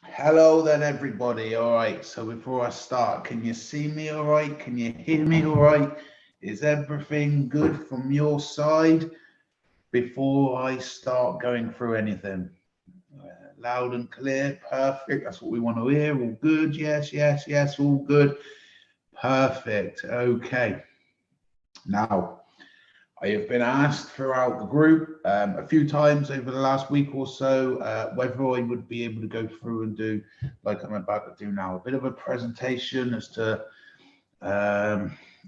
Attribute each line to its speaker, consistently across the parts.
Speaker 1: Hello then, everybody. All right. So before I start, can you see me all right? Can you hear me all right? Is everything good from your side before I start going through anything? Loud and clear. Perfect. That's what we want to hear. All good. Yes, yes, yes. All good. Perfect. Okay. Now, I have been asked throughout the group a few times over the last week or so whether I would be able to go through and do, like I'm about to do now, a bit of a presentation as to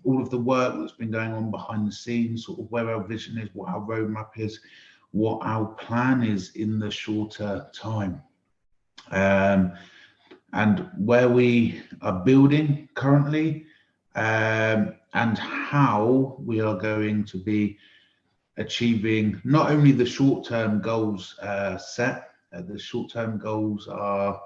Speaker 1: all of the work that's been going on behind the scenes, sort of where our vision is, what our roadmap is, what our plan is in the shorter time, and where we are building currently, and how we are going to be achieving not only the short-term goals set. The short-term goals are,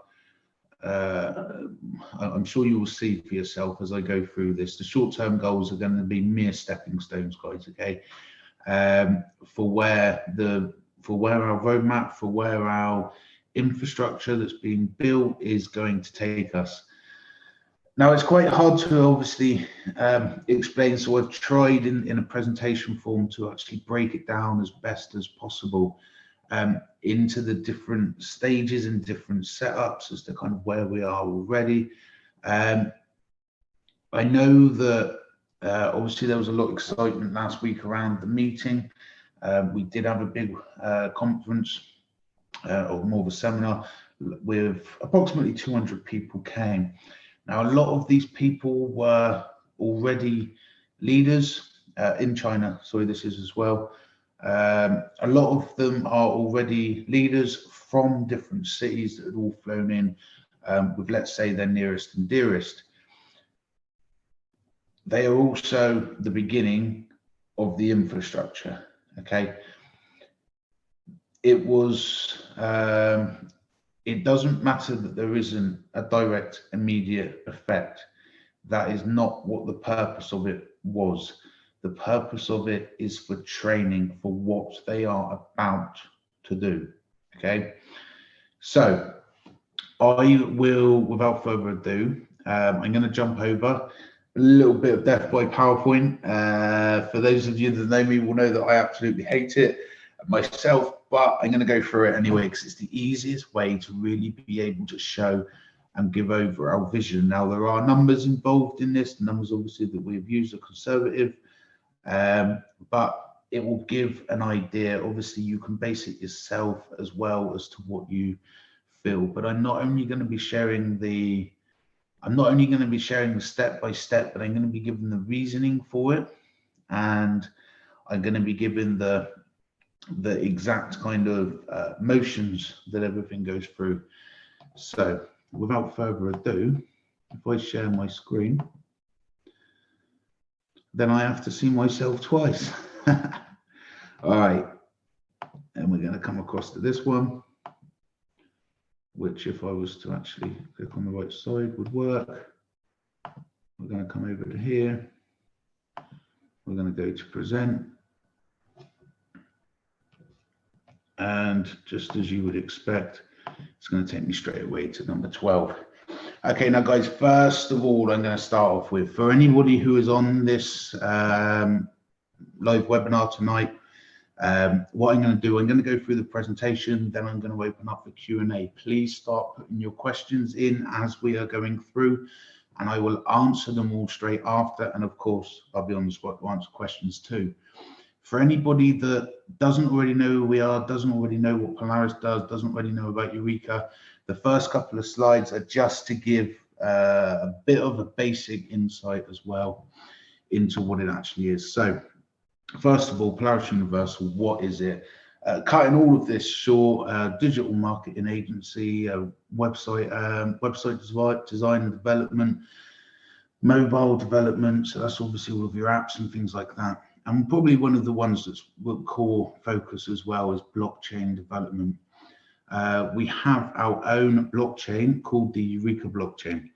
Speaker 1: I'm sure you will see for yourself as I go through this. The short-term goals are going to be mere stepping stones, guys. Okay, for where our roadmap, for where our infrastructure that's being built is going to take us. Now, it's quite hard to obviously explain, so I've tried in a presentation form to actually break it down as best as possible into the different stages and different setups as to kind of where we are already. I know that obviously there was a lot of excitement last week around the meeting. We did have a big conference, or more of a seminar, with approximately 200 people came. Now, a lot of these people were already leaders in China. Sorry, this is as well. A lot of them are already leaders from different cities that had all flown in with, let's say, their nearest and dearest. They are also the beginning of the infrastructure. Okay. It was. It doesn't matter that there isn't a direct, immediate effect. That is not what the purpose of it was. The purpose of it is for training for what they are about to do. Okay. So I will, without further ado, I'm going to jump over a little bit of death by PowerPoint. For those of you that know me will know that I absolutely hate it myself, but I'm going to go through it anyway because it's the easiest way to really be able to show and give over our vision. Now, there are numbers involved in this. The numbers obviously that we've used are conservative, but it will give an idea. Obviously, you can base it yourself as well as to what you feel. But I'm not only going to be sharing the step by step, but I'm going to be giving the reasoning for it, and I'm going to be giving the exact kind of motions that everything goes through. So without further ado, if I share my screen, then I have to see myself twice. All right, and we're going to come across to this one, which if I was to actually click on the right side would work. We're going to come over to here. We're going to go to present. And just as you would expect, it's going to take me straight away to number 12. Okay, now guys, first of all, I'm going to start off with, for anybody who is on this live webinar tonight, what I'm going to do, I'm going to go through the presentation, then I'm going to open up the Q&A. Please start putting your questions in as we are going through, and I will answer them all straight after. And of course, I'll be on the spot to answer questions too. For anybody that doesn't already know who we are, doesn't already know what Polaris does, doesn't already know about Eureka, the first couple of slides are just to give a bit of a basic insight as well into what it actually is. So first of all, Polaris Universal, what is it? Cutting all of this short, digital marketing agency, website design and development, mobile development, so that's obviously all of your apps and things like that. And probably one of the ones that's core focus as well is blockchain development. We have our own blockchain called the Eureka blockchain.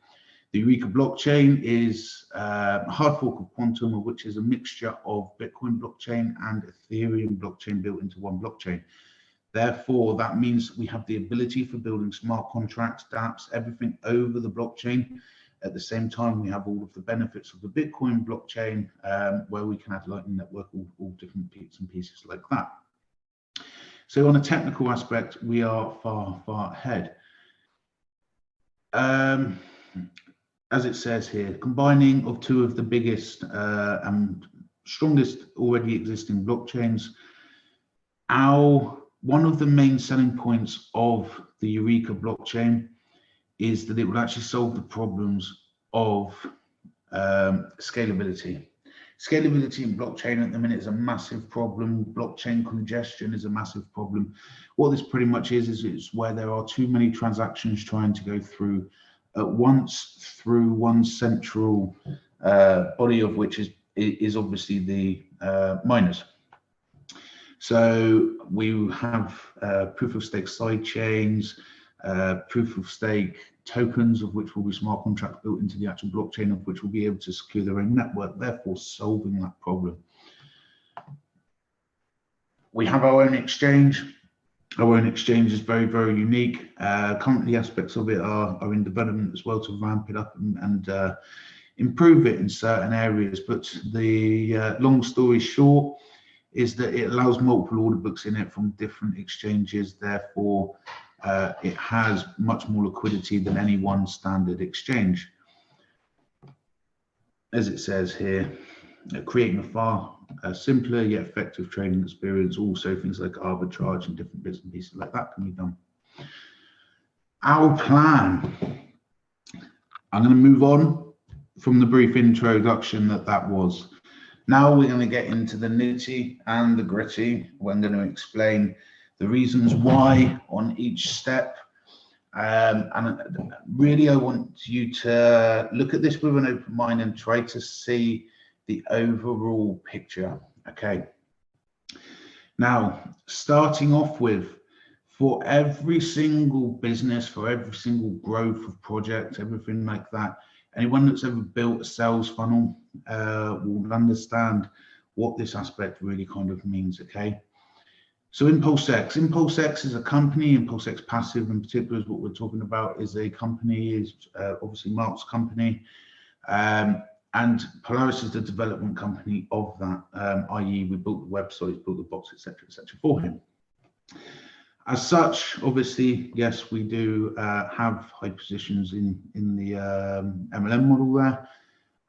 Speaker 1: The Eureka blockchain is a hard fork of Quantum, which is a mixture of Bitcoin blockchain and Ethereum blockchain built into one blockchain. Therefore, that means we have the ability for building smart contracts, dApps, everything over the blockchain. At the same time, we have all of the benefits of the Bitcoin blockchain, where we can add Lightning Network, all different bits and pieces like that. So on a technical aspect, we are far, far ahead. As it says here, combining of two of the biggest and strongest already existing blockchains. One of the main selling points of the Eureka blockchain is that it will actually solve the problems of scalability. Scalability in blockchain at the minute is a massive problem. Blockchain congestion is a massive problem. What this pretty much is it's where there are too many transactions trying to go through at once through one central body, of which is obviously the miners. So we have proof of stake side chains, proof of stake tokens, of which will be smart contracts built into the actual blockchain, of which will be able to secure their own network, therefore solving that problem. We have our own exchange. Our own exchange is very, very unique. Currently, aspects of it are in development as well to ramp it up and improve it in certain areas. But the long story short is that it allows multiple order books in it from different exchanges. Therefore, it has much more liquidity than any one standard exchange. As it says here, creating a far simpler yet effective trading experience. Also, things like arbitrage and different bits and pieces like that can be done. Our plan. I'm going to move on from the brief introduction that was. Now we're going to get into the nitty and the gritty. We're going to explain the reasons why on each step. And really, I want you to look at this with an open mind and try to see the overall picture. Okay. Now, starting off with, for every single business, for every single growth of project, everything like that, anyone that's ever built a sales funnel will understand what this aspect really kind of means, okay? So ImpulseX is a company. ImpulseX Passive in particular is what we're talking about, is a company, is obviously Mark's company. And Polaris is the development company of that, i.e. we built the website, built the box, etc., for him. As such, obviously, yes, we do have high positions in the MLM model there,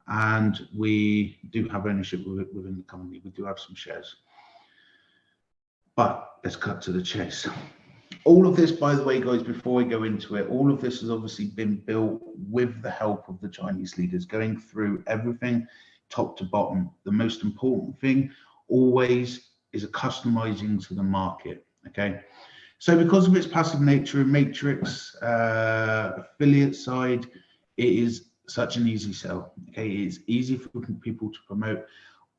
Speaker 1: and we do have ownership within the company. We do have some shares. But let's cut to the chase. All of this, by the way, guys, before I go into it, all of this has obviously been built with the help of the Chinese leaders, going through everything top to bottom. The most important thing always is a customizing to the market, okay? So because of its passive nature and matrix affiliate side, it is such an easy sell, okay? It's easy for people to promote.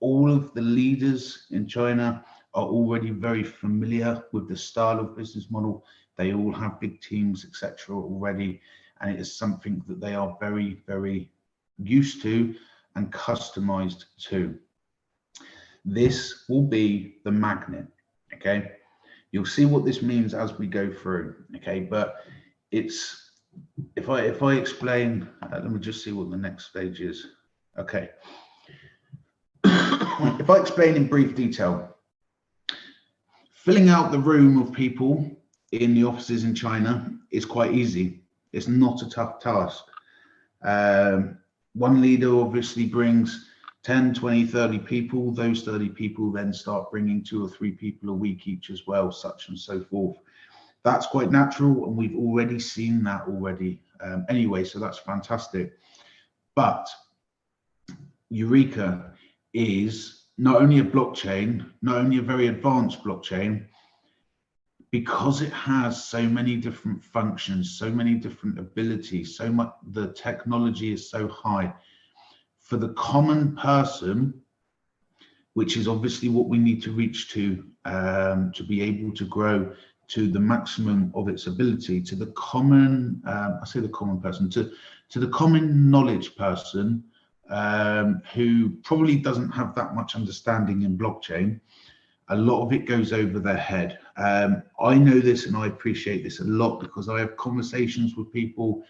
Speaker 1: All of the leaders in China are already very familiar with the style of business model. They all have big teams, etc. already, and it is something that they are very, very used to and customized to. This will be the magnet, okay? You'll see what this means as we go through, okay? But it's, if I explain, let me just see what the next stage is, okay? If I explain in brief detail, filling out the room of people in the offices in China is quite easy. It's not a tough task. One leader obviously brings 10, 20, 30 people. Those 30 people then start bringing 2 or 3 people a week each as well, such and so forth. That's quite natural, and we've already seen that already anyway, so that's fantastic. But Eureka is not only a blockchain, not only a very advanced blockchain, because it has so many different functions, so many different abilities, so much, the technology is so high. For the common person, which is obviously what we need to reach to be able to grow to the maximum of its ability, to the common, I say the common person, to the common knowledge person, who probably doesn't have that much understanding in blockchain, a lot of it goes over their head. I know this and I appreciate this a lot because I have conversations with people,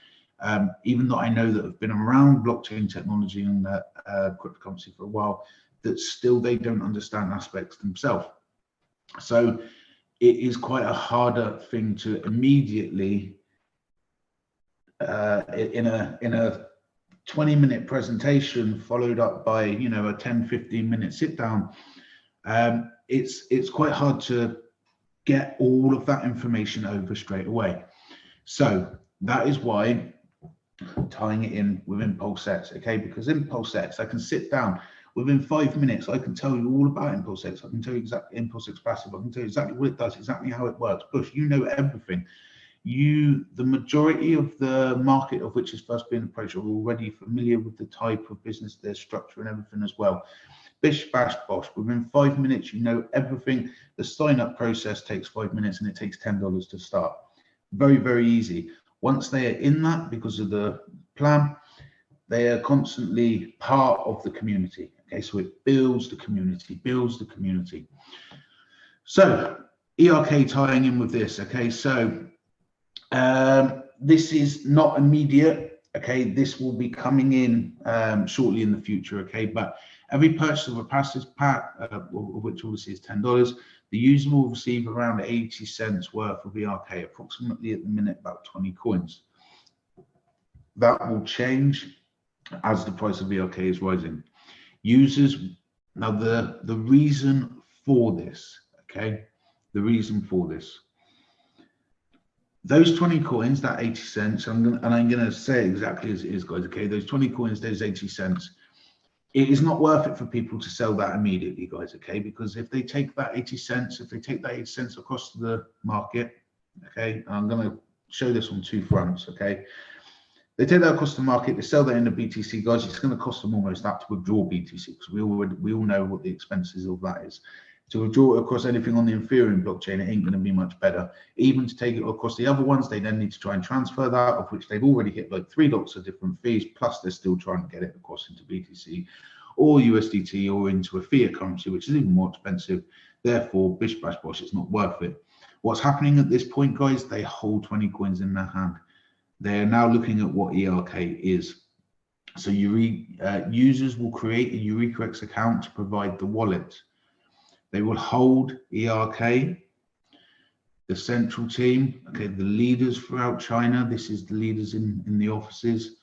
Speaker 1: even though I know that have been around blockchain technology and cryptocurrency for a while, that still they don't understand aspects themselves. So it is quite a harder thing to immediately in a 20-minute presentation followed up by a 10-15-minute sit down. It's quite hard to get all of that information over straight away. So that is why tying it in with Impulse X, okay? Because Impulse X, I can sit down within 5 minutes. I can tell you all about Impulse X. I can tell you exactly Impulse X passive. I can tell you exactly what it does, exactly how it works. Bush, you know everything. The majority of the market of which is first being approached are already familiar with the type of business, their structure and everything as well. Bish, bash, bosh. Within 5 minutes, you know everything. The sign-up process takes 5 minutes and it takes $10 to start. Very, very easy. Once they are in that, because of the plan, they are constantly part of the community. Okay, so it builds the community, builds the community. So ERK tying in with this. Okay, so this is not immediate. Okay, this will be coming in shortly in the future. Okay, but every purchase of a passive pack, which obviously is $10, the user will receive around 80 cents worth of ERK, approximately at the minute about 20 coins. That will change as the price of ERK is rising. Users, now the reason for this, okay, the reason for this, those 20 coins, that 80 cents, I'm gonna say exactly as it is, guys, okay, those 20 coins, those 80 cents, it is not worth it for people to sell that immediately, guys, okay, because if they take that 80 cents, across the market, okay, I'm gonna show this on two fronts, okay, they take that across the market, they sell that in the BTC, guys, it's going to cost them almost that to withdraw BTC, because we all know what the expenses of that is. To withdraw it across anything on the Ethereum blockchain, it ain't going to be much better. Even to take it across the other ones, they then need to try and transfer that, of which they've already hit like $3 of different fees, plus they're still trying to get it across into BTC or USDT or into a fiat currency, which is even more expensive. Therefore, bish bash bosh, it's not worth it. What's happening at this point, guys, they hold 20 coins in their hand. They are now looking at what ERK is. So users will create a Eureka X account to provide the wallet. They will hold ERK, the central team, okay, the leaders throughout China. This is the leaders in the offices.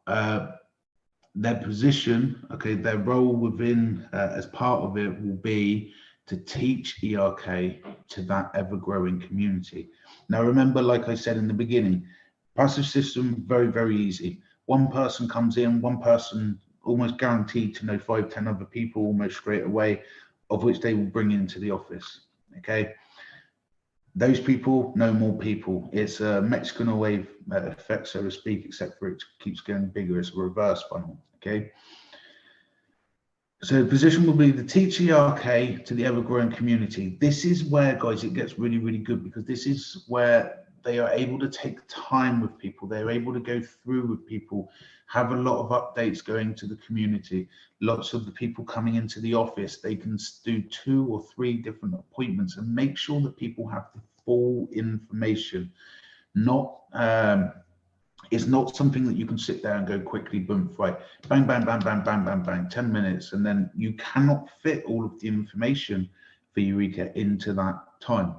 Speaker 1: Their position, okay, their role within, as part of it, will be to teach ERK to that ever-growing community. Now, remember, like I said in the beginning, passive system, very, very easy. One person comes in, one person almost guaranteed to know 5-10 other people almost straight away, of which they will bring into the office, okay? Those people know more people. It's a Mexican wave effect, so to speak, except for it keeps getting bigger. It's a reverse funnel, okay? So the position will be to teach ERK to the ever-growing community. This is where, guys, it gets really, really good, because this is where they are able to take time with people. They're able to go through with people, have a lot of updates going to the community. Lots of the people coming into the office, they can do 2 or 3 different appointments and make sure that people have the full information. It's not something that you can sit there and go quickly, boom, right, bang, bang, bang, bang, bang, bang, bang, 10 minutes. And then you cannot fit all of the information for Eureka into that time.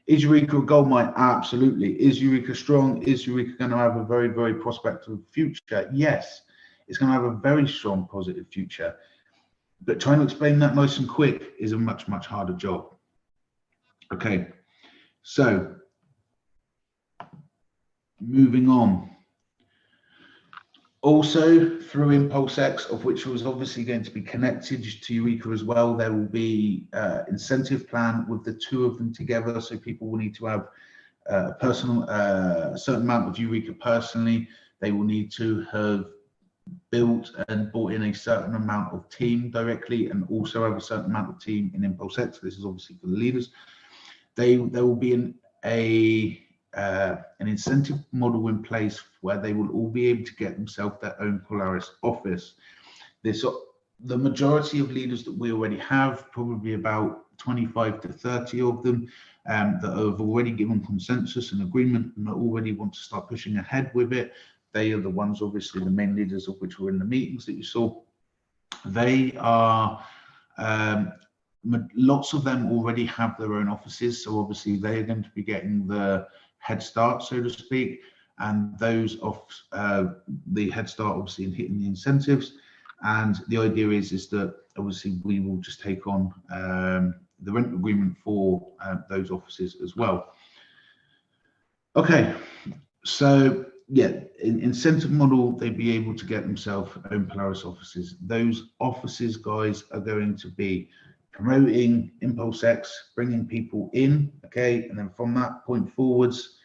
Speaker 1: Is Eureka a gold mine? Absolutely. Is Eureka strong? Is Eureka going to have a very, very prospective future? Yes, it's going to have a very strong, positive future. But trying to explain that nice and quick is a much, much harder job. Okay, so moving on. Also, through Impulse X, of which was obviously going to be connected to Eureka as well, there will be incentive plan with the 2 of them together. So people will need to have a certain amount of Eureka personally. They will need to have built and brought in a certain amount of team directly, and also have a certain amount of team in Impulse X. This is obviously for the leaders. There will be an incentive model in place where they will all be able to get themselves their own Polaris office. This the majority of leaders that we already have, probably about 25 to 30 of them, that have already given consensus and agreement and already want to start pushing ahead with it. They are the ones, obviously, the main leaders of which were in the meetings that you saw. They are, lots of them already have their own offices. So obviously they are going to be getting the head start, so to speak. And those of the head start, obviously, in hitting the incentives. And the idea is that obviously we will just take on the rent agreement for those offices as well. Okay, so yeah, incentive model, they'd be able to get themselves own Polaris offices. Those offices, guys, are going to be promoting Impulse X, bringing people in, okay, and then from that point forwards,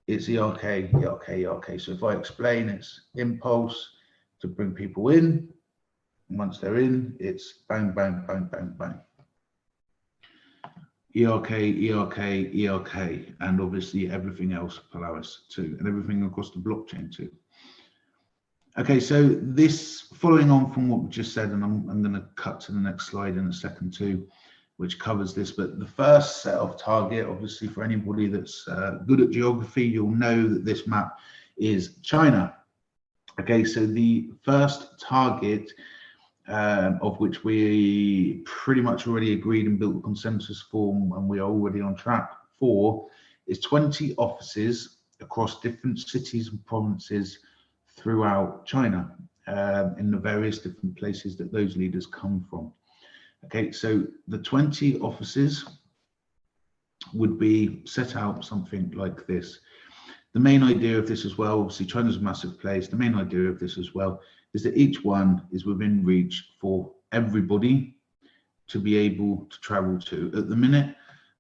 Speaker 1: it's ERK, ERK, ERK. So if I explain, it's Impulse to bring people in. Once they're in, it's bang, bang, bang, bang, bang. ERK, ERK, ERK, and obviously everything else Polaris too, and everything across the blockchain too. Okay, so this, following on from what we just said, and I'm going to cut to the next slide in a second too, which covers this, but the first set of target, obviously for anybody that's good at geography, you'll know that this map is China. Okay, so the first target of which we pretty much already agreed and built a consensus form, and we are already on track for, is 20 offices across different cities and provinces throughout China, in the various different places that those leaders come from. Okay, so the 20 offices would be set out something like this. The main idea of this as well, obviously China's a massive place, the main idea of this as well is that each one is within reach for everybody to be able to travel to. At the minute,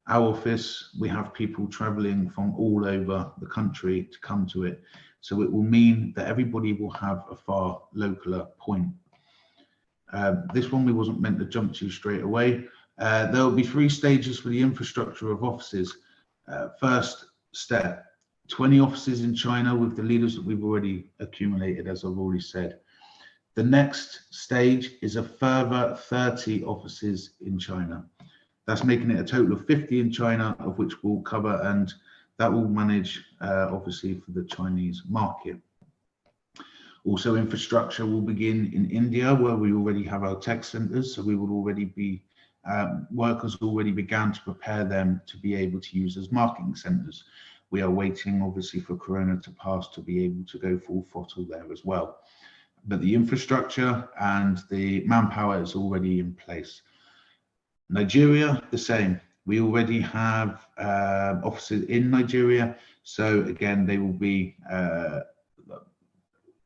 Speaker 1: our office, we have people traveling from all over the country to come to it. So it will mean that everybody will have a far localer point. This one we wasn't meant to jump to straight away. There will be 3 stages for the infrastructure of offices. First step, 20 offices in China with the leaders that we've already accumulated, as I've already said. The next stage is a further 30 offices in China. That's making it a total of 50 in China, of which we'll cover, and that will manage, obviously, for the Chinese market. Also, infrastructure will begin in India, where we already have our tech centers. So we will already be, workers already began to prepare them to be able to use as marketing centers. We are waiting, obviously, for Corona to pass to be able to go full throttle there as well. But the infrastructure and the manpower is already in place. Nigeria, the same. We already have offices in Nigeria. So again, they will be,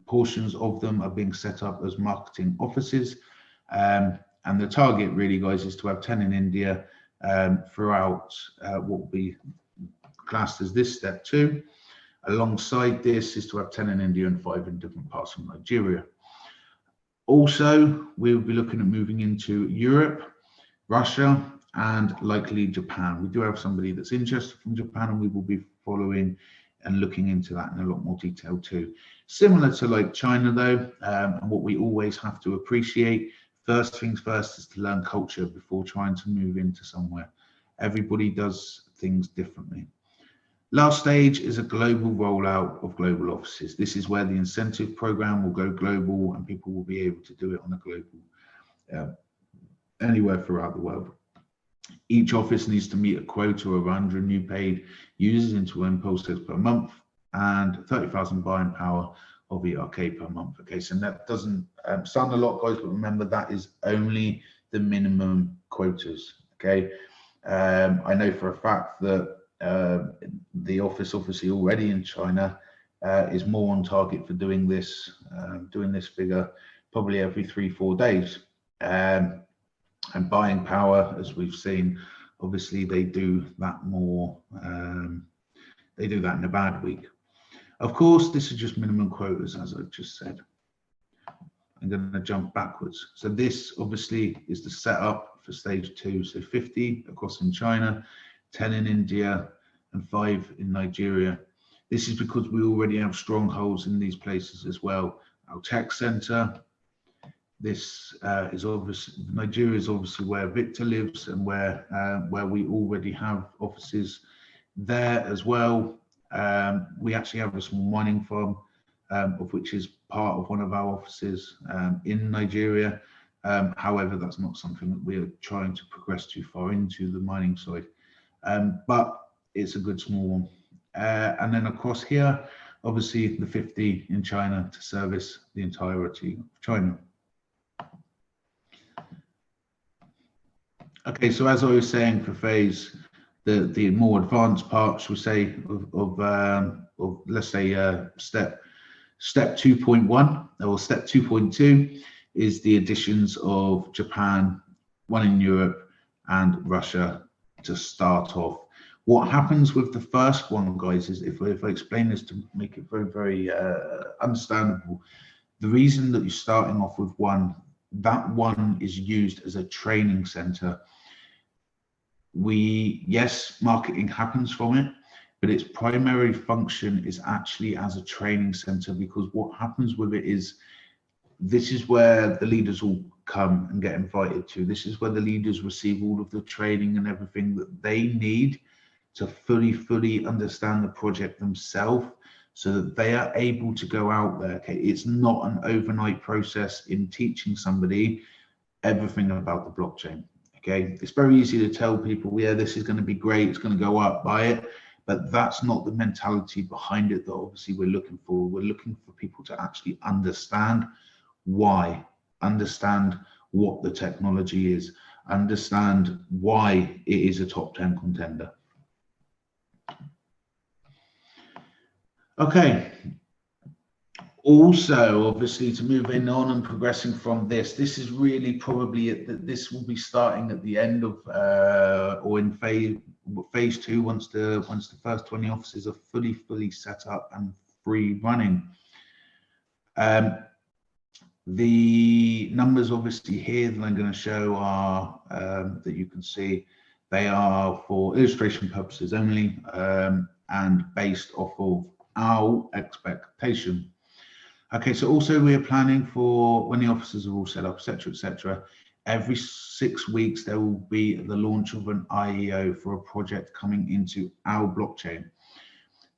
Speaker 1: portions of them are being set up as marketing offices. And the target really, guys, is to have 10 in India throughout what will be classed as this step 2. Alongside this is to have 10 in India and 5 in different parts of Nigeria. Also, we will be looking at moving into Europe, Russia, and likely Japan. We do have somebody that's interested from Japan, and we will be following and looking into that in a lot more detail too. Similar to like China though, and what we always have to appreciate, first things first is to learn culture before trying to move into somewhere. Everybody does things differently. Last stage is a global rollout of global offices. This is where the incentive program will go global and people will be able to do it on a global, anywhere throughout the world. Each office needs to meet a quota of 100 new paid users into Impulse X per month and 30,000 buying power of ERK per month. Okay, so that doesn't sound a lot, guys, but remember that is only the minimum quotas. Okay, I know for a fact that the office obviously already in China is more on target for doing this figure probably every 3-4 days. And buying power, as we've seen, obviously they do that more, they do that in a bad week. Of course, this is just minimum quotas, as I've just said. I'm going to jump backwards. So this obviously is the setup for stage 2. So 50 across in China, 10 in India, and 5 in Nigeria. This is because we already have strongholds in these places as well. Our tech center, this is obviously, Nigeria is obviously where Victor lives and where we already have offices there as well. We actually have a small mining farm, of which is part of one of our offices in Nigeria. However, that's not something that we are trying to progress too far into the mining side, but it's a good small one. And then across here, obviously the 50 in China to service the entirety of China. Okay, so as I was saying, for phase, the more advanced parts, we say of let's say step 2.1 or step 2.2 is the additions of Japan, one in Europe, and Russia to start off. What happens with the first one, guys, is if I explain this to make it very, very understandable, the reason that you're starting off with one, that one is used as a training center. Yes, marketing happens from it, but its primary function is actually as a training center, because what happens with it is, this is where the leaders will come and get invited to. This is where the leaders receive all of the training and everything that they need to fully understand the project themselves, so that they are able to go out there. Okay, it's not an overnight process in teaching somebody everything about the blockchain. Okay, it's very easy to tell people, yeah, this is going to be great, it's going to go up, buy it, but that's not the mentality behind it that obviously we're looking for. We're looking for people to actually understand why, understand what the technology is, understand why it is a top 10 contender. Okay, also obviously to move in on and progressing from this is really probably this will be starting at the end of or in phase 2, once the first 20 offices are fully set up and free running. The numbers obviously here that I'm going to show are that you can see, they are for illustration purposes only, and based off of our expectation. Okay, so also we are planning for when the offices are all set up, etc. Every 6 weeks there will be the launch of an IEO for a project coming into our blockchain.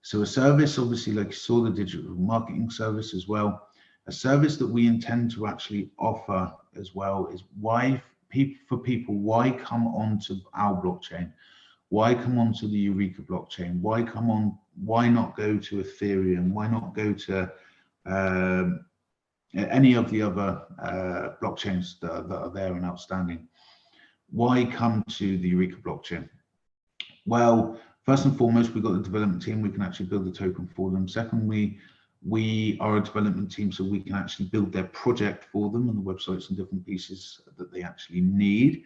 Speaker 1: So a service, obviously, like you saw, the digital marketing service as well. A service that we intend to actually offer as well is why come onto our blockchain? Why come onto the Eureka blockchain? Why not go to Ethereum? Why not go to any of the other blockchains that are there and outstanding? Why come to the Eureka blockchain? Well, first and foremost, we've got the development team. We can actually build the token for them. Secondly, we are a development team, so we can actually build their project for them and the websites and different pieces that they actually need.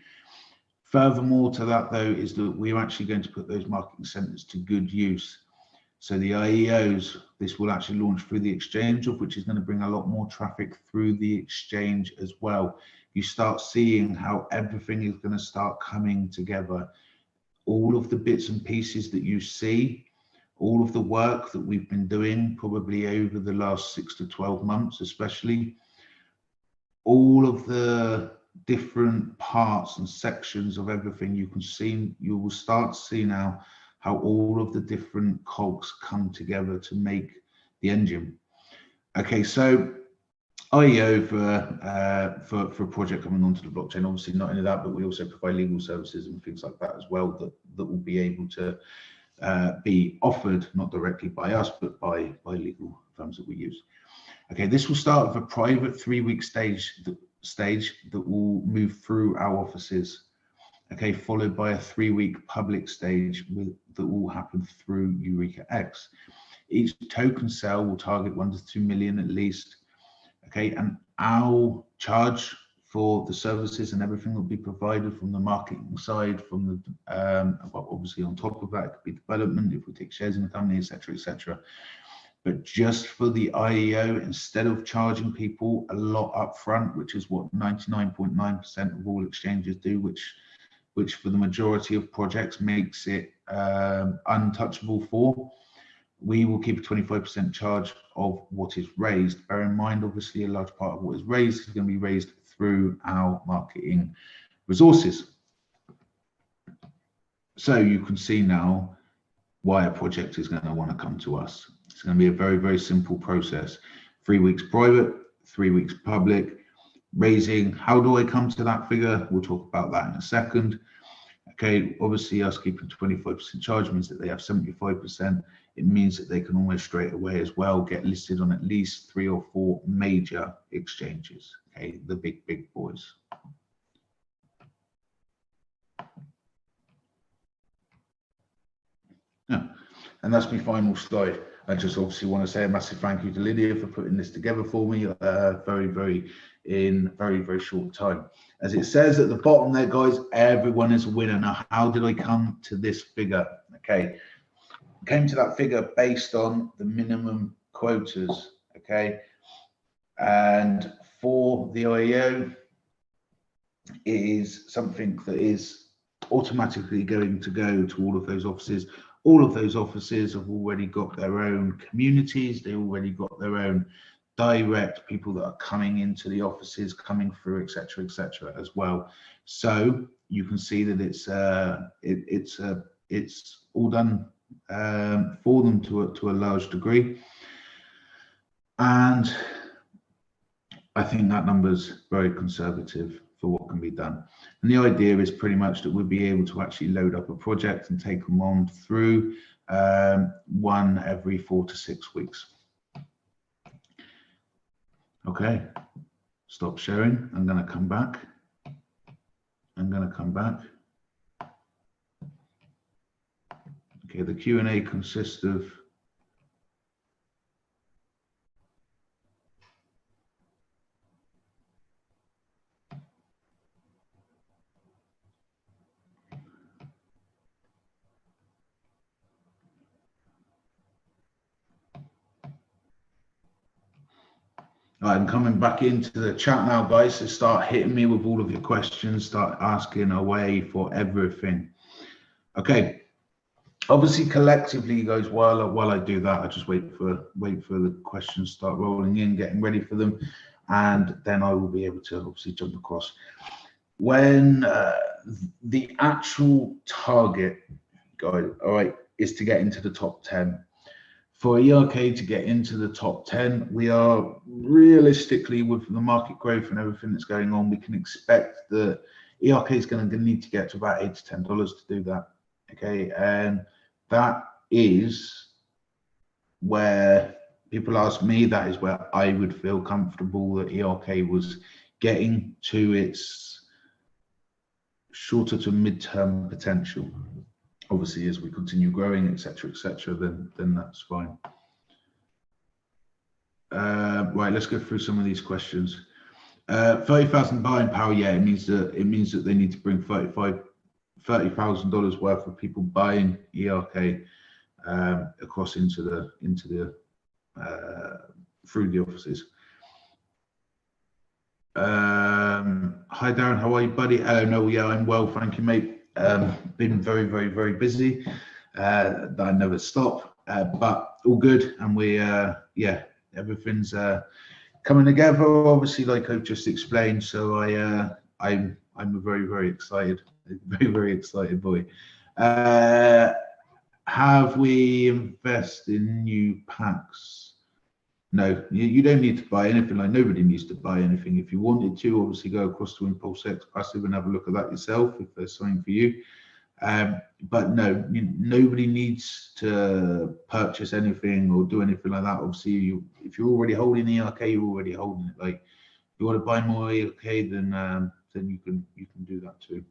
Speaker 1: Furthermore to that, though, is that we're actually going to put those marketing centers to good use. So the IEOs, this will actually launch through the exchange, of which is going to bring a lot more traffic through the exchange as well. You start seeing how everything is going to start coming together. All of the bits and pieces that you see, all of the work that we've been doing probably over the last 6 to 12 months, especially, all of the different parts and sections of everything you can see, you will start to see now how all of the different cogs come together to make the engine. Okay, so IEO for a project coming onto the blockchain, obviously not only that, but we also provide legal services and things like that as well, that will be able to be offered not directly by us, but by legal firms that we use. Okay, this will start with a private 3-week stage that will move through our offices. Okay, followed by a 3-week public stage that will happen through Eureka X. Each token sale will target 1 to 2 million at least. Okay, and our charge for the services and everything that will be provided from the marketing side, from the well, obviously on top of that, it could be development if we take shares in the company, etc. But just for the IEO, instead of charging people a lot up front, which is what 99.9% of all exchanges do, which for the majority of projects makes it untouchable for, we will keep a 25% charge of what is raised. Bear in mind, obviously, a large part of what is raised is going to be raised through our marketing resources. So you can see now why a project is going to want to come to us. It's going to be a very, very simple process. 3 weeks private, 3 weeks public. Raising, how do I come to that figure? We'll talk about that in a second. Okay, obviously us keeping 25% charge means that they have 75%. It means that they can almost straight away as well get listed on at least 3 or 4 major exchanges. Okay, the big boys. Yeah, and that's my final slide. I just obviously want to say a massive thank you to Lydia for putting this together for me in very short time. As it says at the bottom there, guys, everyone is a winner. Now, how did I come to this figure? Okay, I came to that figure based on the minimum quotas. Okay, and for the IEO, it is something that is automatically going to go to all of those offices. All of those offices have already got their own communities. They already got their own direct people that are coming into the offices, coming through, etc., as well. So you can see that it's all done for them to a large degree, and I think that number's very conservative for what can be done. And the idea is pretty much that we'll be able to actually load up a project and take them on through one every 4 to 6 weeks. Okay, stop sharing. I'm going to come back. Okay, the Q&A consists of I'm coming back into the chat now, guys, so start hitting me with all of your questions, start asking away for everything. Okay, obviously collectively, guys, while I do that, I just wait for the questions to start rolling in, getting ready for them, and then I will be able to obviously jump across. When the actual target, guys, all right, is to get into the top 10. For ERK to get into the top 10, we are realistically, with the market growth and everything that's going on, we can expect that ERK is going to need to get to about $8 to $10 to do that. Okay, and that is where people ask me, that is where I would feel comfortable that ERK was getting to its shorter to mid-term potential. Obviously, as we continue growing, etc., then that's fine. Right, let's go through some of these questions. 30,000 buying power. Yeah, it means that they need to bring $30,000 worth of people buying ERK across into the through the offices. Hi Darren, how are you, buddy? Hello, no, yeah, I'm well, thank you, mate. Been very busy. I never stop, but all good, and we yeah, everything's coming together, obviously, like I've just explained. So I'm a very excited, very excited boy. Have we invested in new packs? No, you don't need to buy anything. Like, nobody needs to buy anything. If you wanted to, obviously go across to Impulse X Passive and have a look at that yourself if there's something for you. But no, nobody needs to purchase anything or do anything like that. Obviously, if you're already holding ERK, you're already holding it. Like, if you want to buy more ERK, then you can do that too.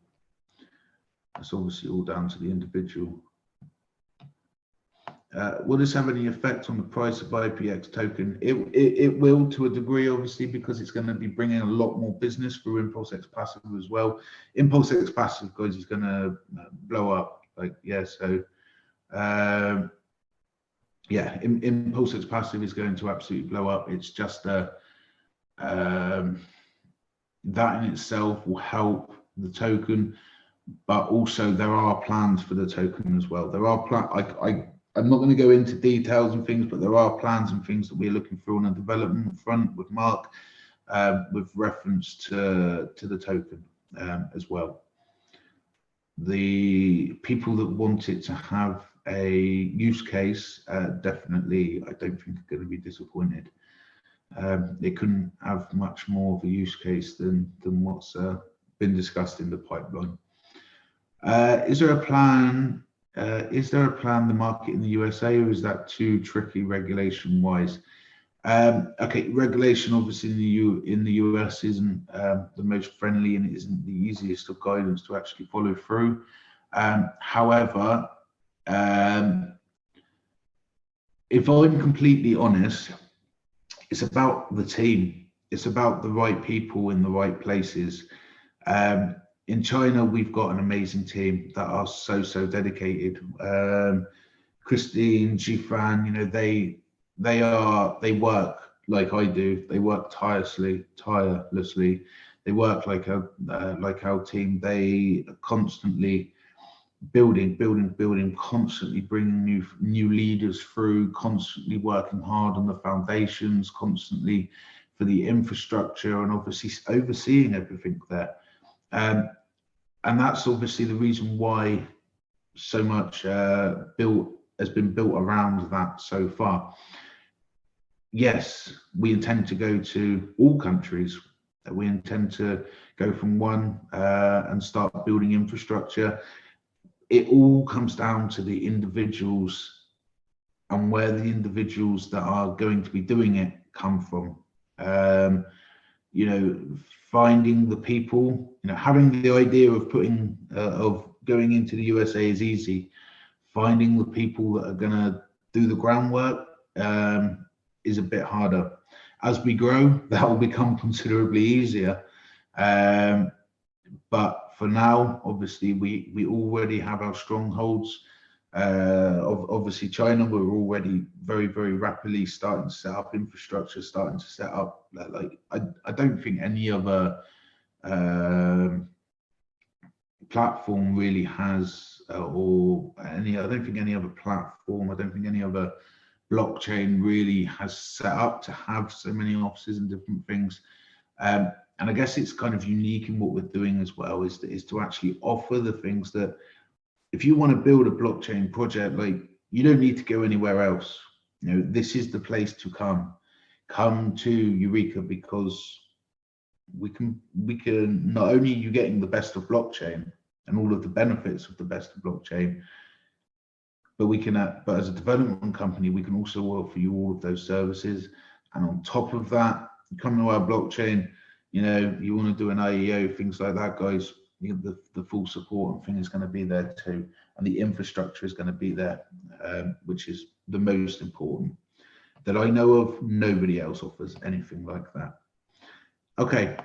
Speaker 1: That's obviously all down to the individual. Will this have any effect on the price of IPX token? It will, to a degree, obviously, because it's going to be bringing a lot more business through Impulse X Passive as well. Impulse X Passive, guys, is going to blow up. Like, yeah, so yeah, Impulse X Passive is going to absolutely blow up. It's just that in itself will help the token, but also there are plans for the token as well. There are plans. I'm not going to go into details and things, but there are plans and things that we're looking through on a development front with Mark with reference to the token as well. The people that want it to have a use case, definitely, I don't think are going to be disappointed. It couldn't have much more of a use case than what's been discussed in the pipeline. Is there a plan? The market in the USA, or is that too tricky regulation wise? Okay, regulation obviously in the US isn't the most friendly, and it isn't the easiest of guidance to actually follow through. However, if I'm completely honest, it's about the team. It's about the right people in the right places. In China, we've got an amazing team that are so dedicated. Christine, Jifan, you know, they work like I do. They work tirelessly. They work like our team. They are constantly building, constantly bringing new leaders through, constantly working hard on the foundations, constantly for the infrastructure, and obviously overseeing everything there. And that's obviously the reason why so much has been built around that so far. Yes, we intend to go to all countries. We intend to go from one and start building infrastructure. It all comes down to the individuals and where the individuals that are going to be doing it come from. You know, finding the people, you know, having the idea of going into the USA is easy. Finding the people that are going to do the groundwork is a bit harder. As we grow, that will become considerably easier. But for now, obviously, we already have our strongholds. Obviously, China, we're already very rapidly starting to set up infrastructure, starting to set up, like, I don't think any other platform really has, I don't think any other platform, I don't think any other blockchain really has set up to have so many offices and different things. And I guess it's kind of unique in what we're doing as well, is to actually offer the things that, if you want to build a blockchain project, like, you don't need to go anywhere else. You know, this is the place to come to Eureka, because we can not only you getting the best of blockchain and all of the benefits of the best of blockchain, but we can, but as a development company, we can also offer you all of those services. And on top of that, come to our blockchain, you know, you want to do an IEO, things like that, guys, you know, the full support and thing is going to be there too. And the infrastructure is going to be there, which is the most important. That I know of, nobody else offers anything like that. Okay.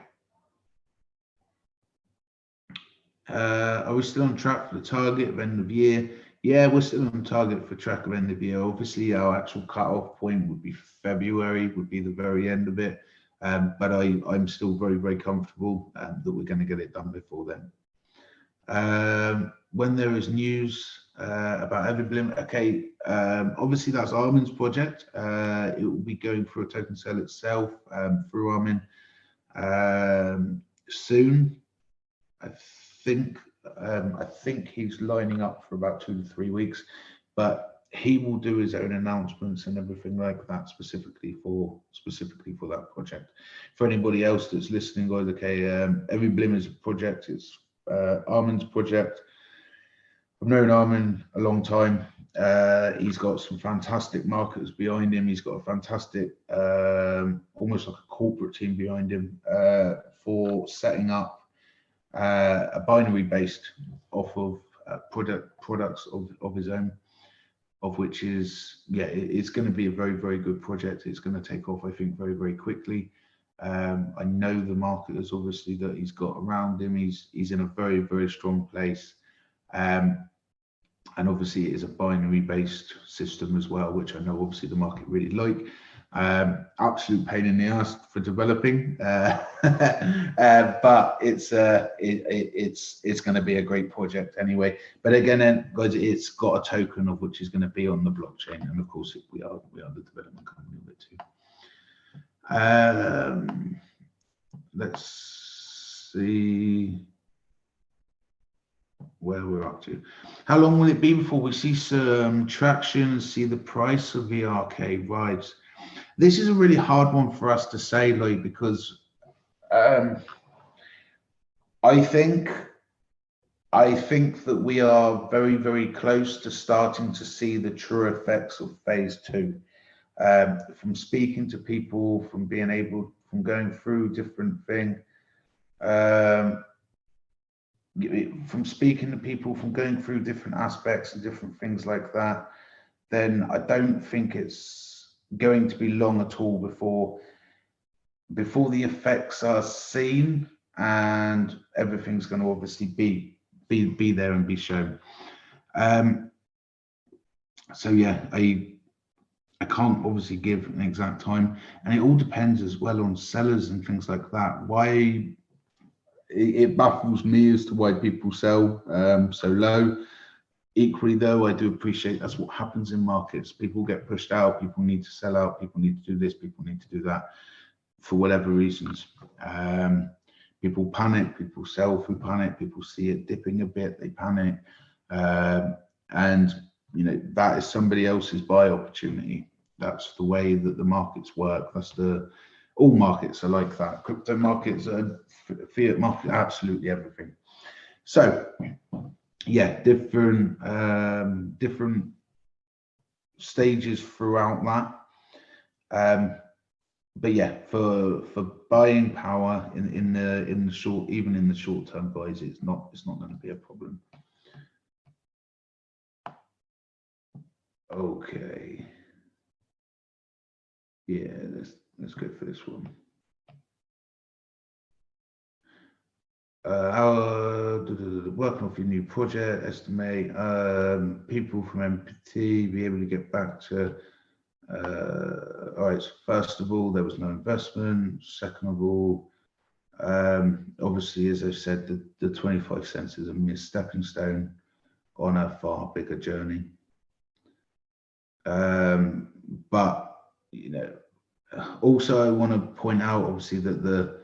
Speaker 1: Are we still on track for the target of end of year? Yeah, we're still on target for track of end of year. Obviously, our actual cutoff point would be February, would be the very end of it. But I'm still very comfortable that we're going to get it done before then. When there is news about Everblim, okay, obviously that's Armin's project. It will be going through a token sale itself through Armin soon. I think he's lining up for about 2 to 3 weeks, but he will do his own announcements and everything like that specifically for that project. For anybody else that's listening, guys, okay, Everblim is a project. It's Armin's project. I've known Armin a long time. He's got some fantastic marketers behind him. He's got a fantastic, almost like a corporate team behind him for setting up a binary based off of products of his own, of which is, yeah, it's going to be a very good project. It's going to take off, I think, very quickly. I know the marketers obviously that he's got around him. He's in a very strong place, and obviously it is a binary based system as well, which I know obviously the market really like. Absolute pain in the ass for developing, but it's going to be a great project anyway. But again, guys, it's got a token of which is going to be on the blockchain, and of course we are the development company of it too. let's see where we're up to. How long will it be before we see some traction and see the price of the arcade rides? This is a really hard one for us to say, like, because I think that we are very, very close to starting to see the true effects of phase 2. From speaking to people, from going through different things, from speaking to people, from going through different aspects and different things like that, then I don't think it's going to be long at all before the effects are seen, and everything's going to obviously be there and be shown. So yeah, I can't obviously give an exact time, and it all depends as well on sellers and things like that. Why it baffles me as to why people sell so low. Equally though, I do appreciate that's what happens in markets. People get pushed out, people need to sell out, people need to do this, people need to do that for whatever reasons. People panic, people sell through panic, people see it dipping a bit, they panic. And you know, that is somebody else's buy opportunity. That's the way that the markets work. All markets are like that. Crypto markets are fiat market, absolutely everything. So yeah, different stages throughout that. But yeah, for buying power in the short, even in the short term buys, it's not going to be a problem. Okay. Yeah, let's go for this one. Working off your new project, estimate people from MPT be able to get back to. All right, so first of all, there was no investment. Second of all, obviously, as I said, the 25 cents is a mere stepping stone on a far bigger journey. But you know, also I want to point out, obviously, that the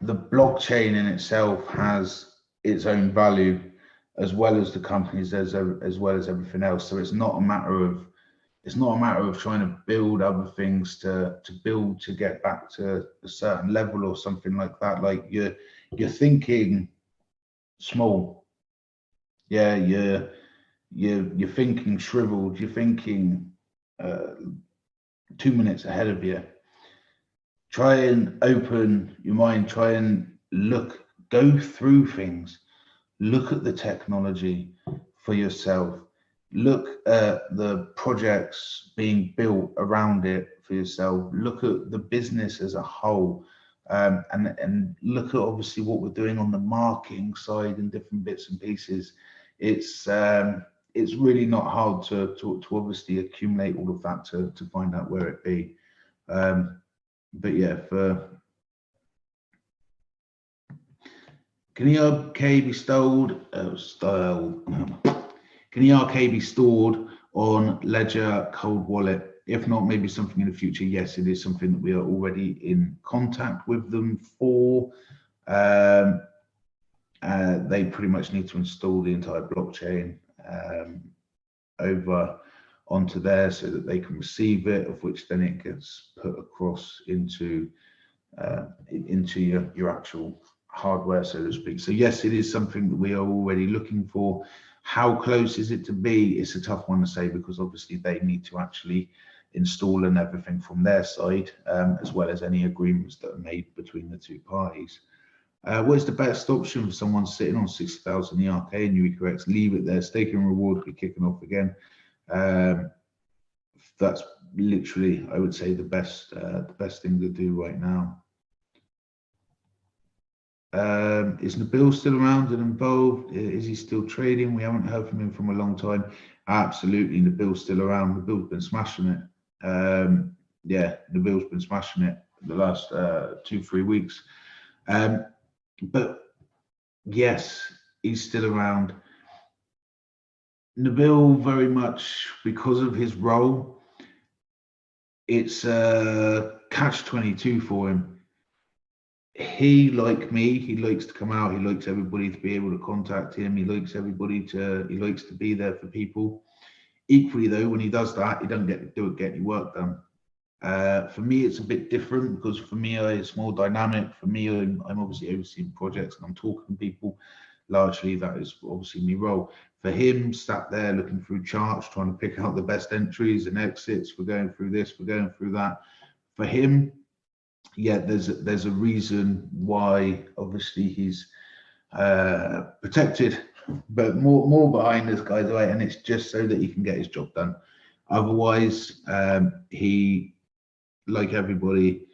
Speaker 1: blockchain in itself has its own value, as well as the companies, as well as everything else. So it's not a matter of trying to build other things to build to get back to a certain level or something like that. Like you're thinking small. Yeah, you're thinking shriveled. You're thinking 2 minutes ahead of you. Try and open your mind. Try and go through things. Look at the technology for yourself. Look at the projects being built around it for yourself. Look at the business as a whole, and look at obviously what we're doing on the marketing side and different bits and pieces. It's really not hard to obviously accumulate all of that to find out where it be. But yeah, can ERK be stored? Can ERK be stored on Ledger Cold Wallet? If not, maybe something in the future. Yes, it is something that we are already in contact with them for. They pretty much need to install the entire blockchain over onto there so that they can receive it, of which then it gets put across into your actual hardware, so to speak. So yes, it is something that we are already looking for. How close is it to be? It's a tough one to say, because obviously they need to actually install and everything from their side, as well as any agreements that are made between the two parties. What is the best option for someone sitting on 60,000 ERK and Eureka X? Leave it there. Staking reward be kicking off again. That's literally, I would say, the best thing to do right now. Is Nabil still around and involved? Is he still trading? We haven't heard from him from a long time. Absolutely, Nabil's still around. Nabil's been smashing it. Yeah, Nabil's been smashing it the last 2-3 weeks. But yes, he's still around. Nabil, very much because of his role, it's a catch-22 for him. he, like me, he likes to come out. He likes everybody to be able to contact him. He likes he likes to be there for people. Equally though, when he does that, he doesn't get any work done. For me, it's a bit different because for me, it's more dynamic. For me, I'm obviously overseeing projects and I'm talking to people. Largely, that is obviously my role. For him, sat there looking through charts, trying to pick out the best entries and exits. We're going through this, we're going through that. For him, yeah, there's a reason why. Obviously, he's protected, but more behind this guy's way, and it's just so that he can get his job done. Otherwise, he, like everybody,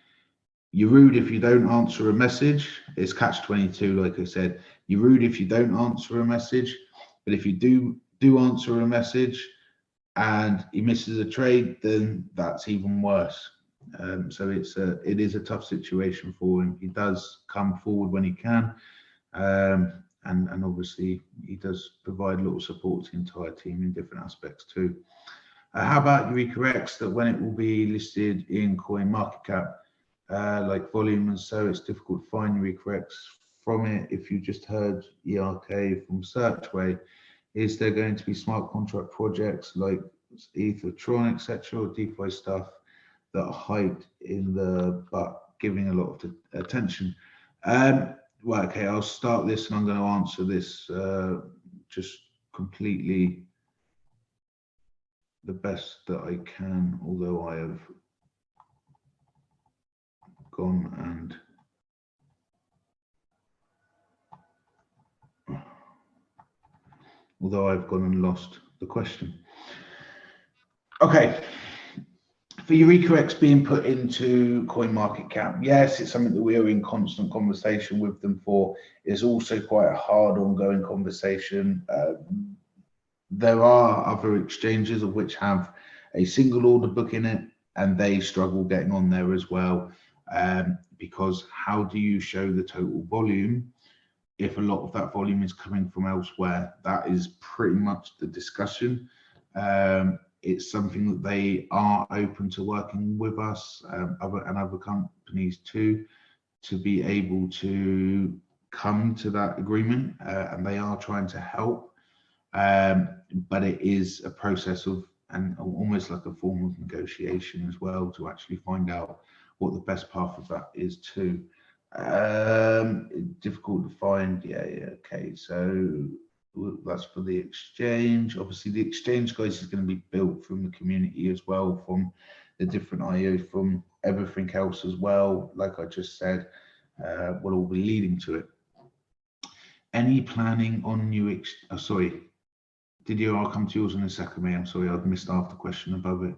Speaker 1: you're rude if you don't answer a message. It's catch-22, like I said. You're rude if you don't answer a message, but if you do answer a message and he misses a trade, then that's even worse. So it is a tough situation for him. He does come forward when he can, and obviously he does provide a little support to the entire team in different aspects too. How about Eureka X, that when it will be listed in CoinMarketCap, like volume, and so it's difficult to find Eureka X from it. If you just heard ERK from Searchway, is there going to be smart contract projects like Ethertron, etc., or DeFi stuff that are hyped in the but giving a lot of attention? Well, okay, I'll start this and I'm going to answer this just completely the best that I can, although I have gone and lost the question. Okay, for Eureka X being put into CoinMarketCap, yes, it's something that we are in constant conversation with them for. It's also quite a hard ongoing conversation. There are other exchanges of which have a single order book in it, and they struggle getting on there as well, because how do you show the total volume if a lot of that volume is coming from elsewhere? That is pretty much the discussion. It's something that they are open to working with us and other companies too, to be able to come to that agreement, and they are trying to help. But it is a process of, and almost like a form of negotiation as well, to actually find out what the best path of that is too. Difficult to find. Yeah, okay, so that's for the exchange. Obviously the exchange, guys, is going to be built from the community as well, from the different IOs, from everything else as well. Like I just said, will all be leading to it. Any planning on new sorry, Didier, I'll come to yours in a second, mate. I'm sorry, I've missed half the question above it.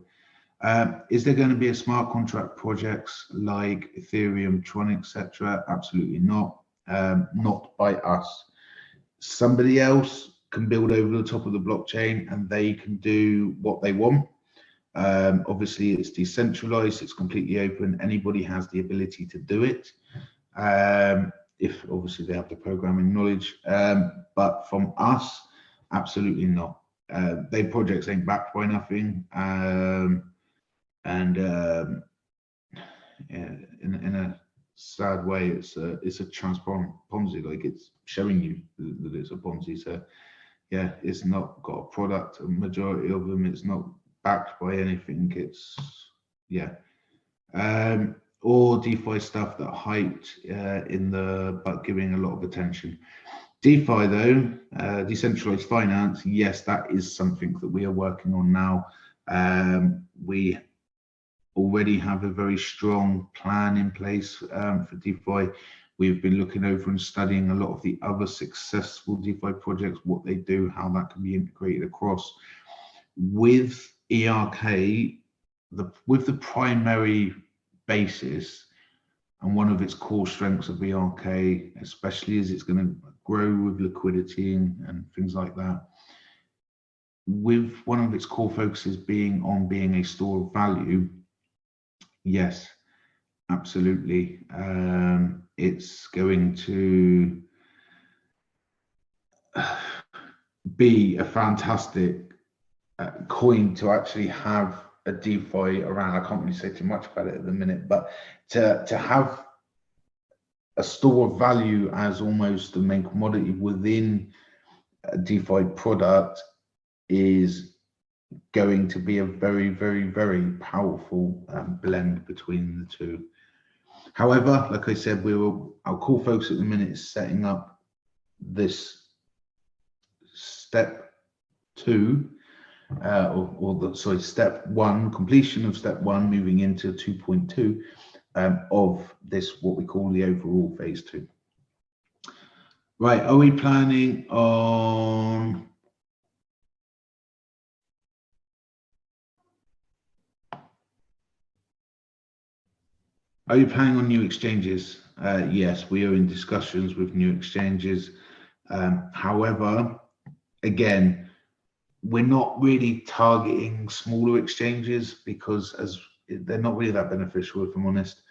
Speaker 1: Is there going to be a smart contract projects like Ethereum, Tron, etc.? Absolutely not. Not by us. Somebody else can build over the top of the blockchain and they can do what they want. Obviously, it's decentralized, it's completely open. Anybody has the ability to do it, if obviously they have the programming knowledge. But from us, absolutely not. They projects ain't backed by nothing, and yeah, in a sad way, it's a transparent Ponzi. Like, it's showing you that it's a Ponzi. So yeah, it's not got a product. A majority of them, it's not backed by anything. It's or DeFi stuff that hyped in the, but giving a lot of attention. DeFi though, decentralized finance, yes, that is something that we are working on now. We already have a very strong plan in place for DeFi. We've been looking over and studying a lot of the other successful DeFi projects, what they do, how that can be integrated across. With ERK, with the primary basis and one of its core strengths of ERK, especially as it's going to grow with liquidity and things like that, with one of its core focuses being on being a store of value, yes, absolutely. It's going to be a fantastic coin to actually have a DeFi around. I can't really say too much about it at the minute, but to have a store of value as almost the main commodity within a DeFi product is going to be a very, very, very powerful blend between the two. However, like I said, our core focus at the minute is setting up this step 2, step 1, completion of step 1, moving into 2.2 of this, what we call the overall phase 2. Right, are we planning on new exchanges? Yes, we are in discussions with new exchanges. However, again, we're not really targeting smaller exchanges because they're not really that beneficial, if I'm honest.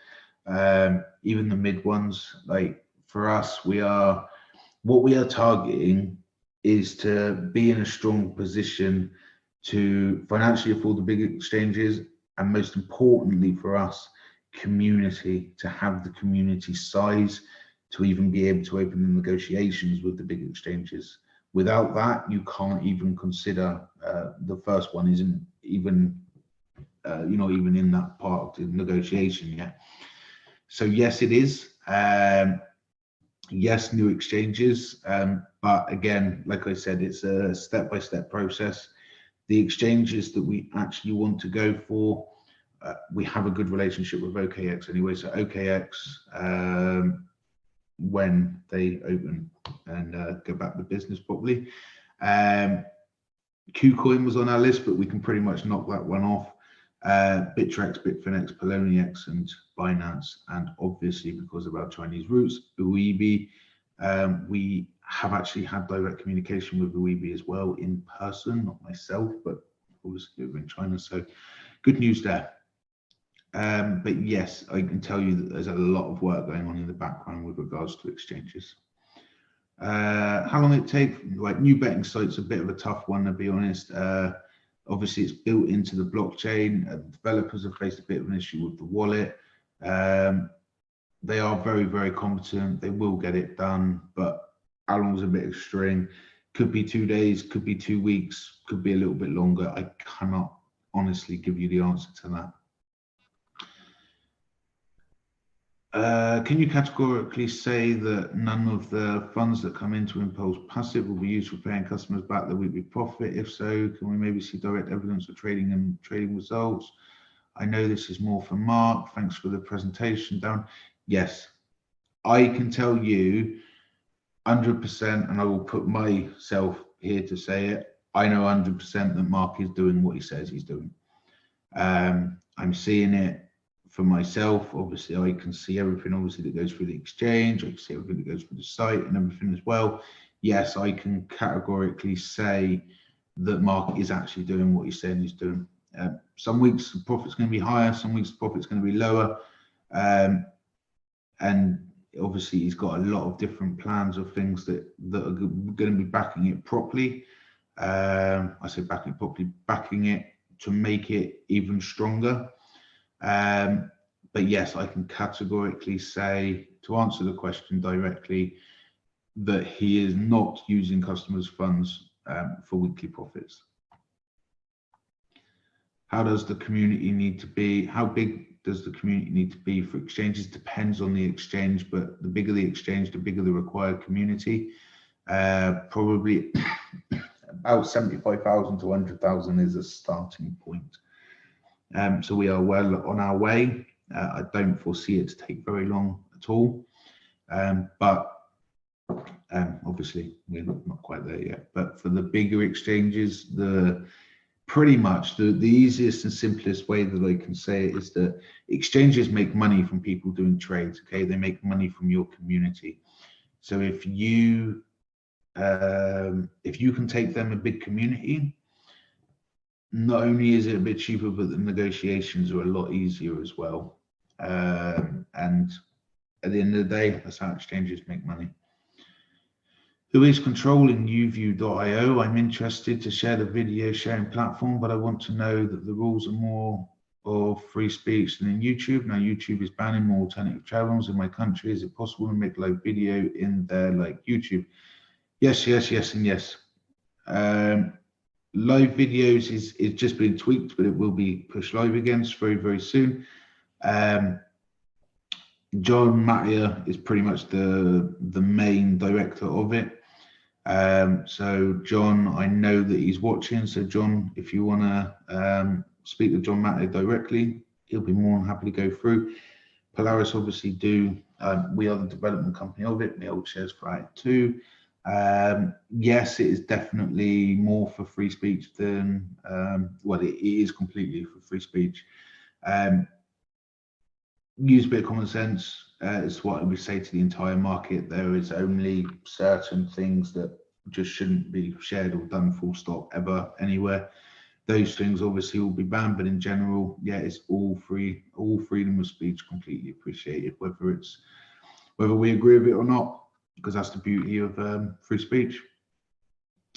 Speaker 1: Even the mid ones, like for us, what we are targeting is to be in a strong position to financially afford the big exchanges, and most importantly for us, community, to have the community size to even be able to open the negotiations with the big exchanges. Without that, you can't even consider the first one isn't even you're not even in that part of the negotiation yet. So yes, it is. Yes, new exchanges, but again, like I said, it's a step-by-step process. The exchanges that we actually want to go for, we have a good relationship with OKX anyway. So OKX, when they open and go back to business properly, KuCoin was on our list, but we can pretty much knock that one off. Bittrex, Bitfinex, Poloniex, and Binance, and obviously because of our Chinese roots, Uibi. We have actually had direct communication with Uibi as well in person, not myself, but obviously over in China. So good news there. But yes, I can tell you that there's a lot of work going on in the background with regards to exchanges. How long it take? Like new betting sites, a bit of a tough one to be honest. Obviously, it's built into the blockchain. Developers have faced a bit of an issue with the wallet. They are very, very competent. They will get it done, but how long is a bit of string? Could be 2 days, could be 2 weeks, could be a little bit longer. I cannot honestly give you the answer to that. Can you categorically say that none of the funds that come into Impulse Passive will be used for paying customers back their weekly profit? If so, can we maybe see direct evidence of trading and trading results? I know this is more for Mark. Thanks for the presentation, Darren. Yes, I can tell you 100%, and I will put myself here to say it. I know 100% that Mark is doing what he says he's doing. I'm seeing it for myself. Obviously, I can see everything obviously that goes through the exchange. I can see everything that goes through the site and everything as well. Yes, I can categorically say that Mark is actually doing what he's saying he's doing. Some weeks the profit's going to be higher, some weeks the profit's going to be lower. And obviously he's got a lot of different plans of things that are going to be backing it properly. I say backing it properly, backing it to make it even stronger. But yes, I can categorically say, to answer the question directly, that he is not using customers' funds for weekly profits. How does the community need to be? How big does the community need to be for exchanges? Depends on the exchange, but the bigger the exchange, the bigger the required community. Probably about 75,000 to 100,000 is a starting point. So we are well on our way. I don't foresee it to take very long at all, but obviously we're not quite there yet. But for the bigger exchanges, pretty much the easiest and simplest way that I can say it is that exchanges make money from people doing trades. Okay, they make money from your community. So if you can take them a big community, not only is it a bit cheaper, but the negotiations are a lot easier as well. And at the end of the day, that's how exchanges make money. Who is controlling UView.io? I'm interested to share the video sharing platform, but I want to know that the rules are more of free speech than in YouTube. Now YouTube is banning more alternative channels in my country. Is it possible to make live video in there like YouTube? Yes, yes, yes, and yes. Live videos is just been tweaked, but it will be pushed live again very, very soon. John Mattia is pretty much the main director of it. So John, I know that he's watching. So John, if you want to speak to John Mattia directly, he'll be more than happy to go through. Polaris obviously do. We are the development company of it. We hold shares for it too. Yes, it is definitely more for free speech than well, it is completely for free speech. Use a bit of common sense. It's what I would say to the entire market. There is only certain things that just shouldn't be shared or done full stop ever anywhere. Those things obviously will be banned, but in general, yeah, it's all free. All freedom of speech completely appreciated, whether we agree with it or not, because that's the beauty of free speech.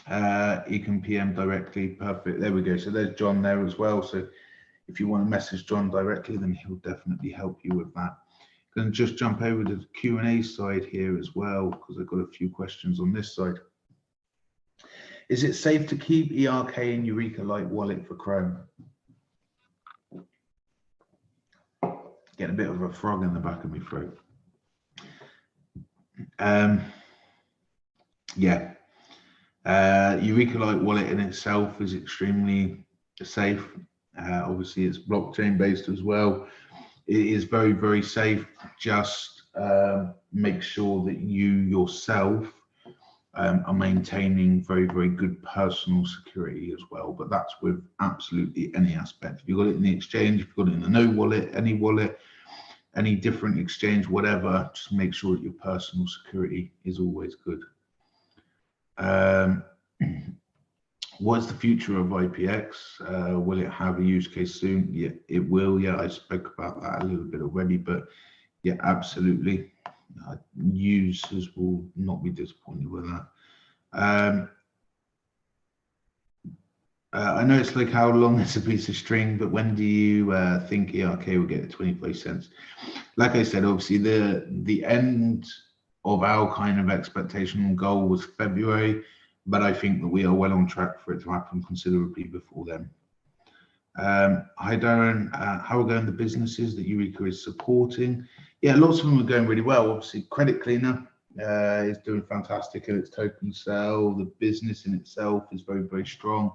Speaker 1: You can PM directly. Perfect. There we go. So there's John there as well. So if you want to message John directly, then he'll definitely help you with that. Going to just jump over to the Q&A side here as well, because I've got a few questions on this side. Is it safe to keep ERK and Eureka Lite wallet for Chrome? Getting a bit of a frog in the back of my throat. Yeah. Eureka Lite wallet in itself is extremely safe. Obviously, it's blockchain based as well. It is very, very safe. Just make sure that you yourself are maintaining very, very good personal security as well. But that's with absolutely any aspect. If you've got it in the exchange, if you've got it in the no wallet, any different exchange, whatever, just make sure that your personal security is always good. What's the future of IPX? Will it have a use case soon? Yeah, it will. Yeah, I spoke about that a little bit already, but yeah, absolutely. Users will not be disappointed with that. I know it's like how long is a piece of string, but when do you think ERK will get to 25 cents? Like I said, obviously the end of our kind of expectation and goal was February, but I think that we are well on track for it to happen considerably before then. Hi Darren, how are going the businesses that Eureka is supporting? Yeah, lots of them are going really well. Obviously, Credit Cleaner is doing fantastic in its token sale. The business in itself is very, very strong.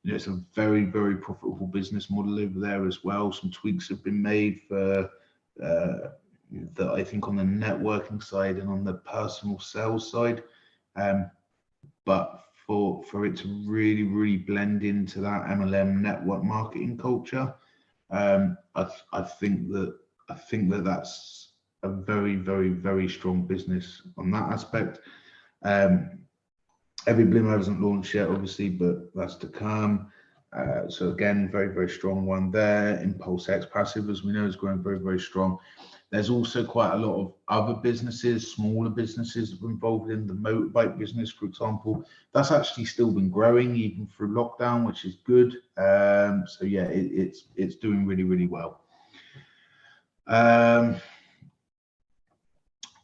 Speaker 1: You know, it's a very, very profitable business model over there as well. Some tweaks have been made for that I think on the networking side and on the personal sales side. But for it to really, really blend into that MLM network marketing culture, I think that that's a very, very, very strong business on that aspect. Every Bloom hasn't launched yet, obviously, but that's to come. So again, very, very strong one there. Impulse X Passive, as we know, is growing very, very strong. There's also quite a lot of other businesses, smaller businesses that are involved in the motorbike business, for example. That's actually still been growing even through lockdown, which is good. So yeah, it's doing really, really well.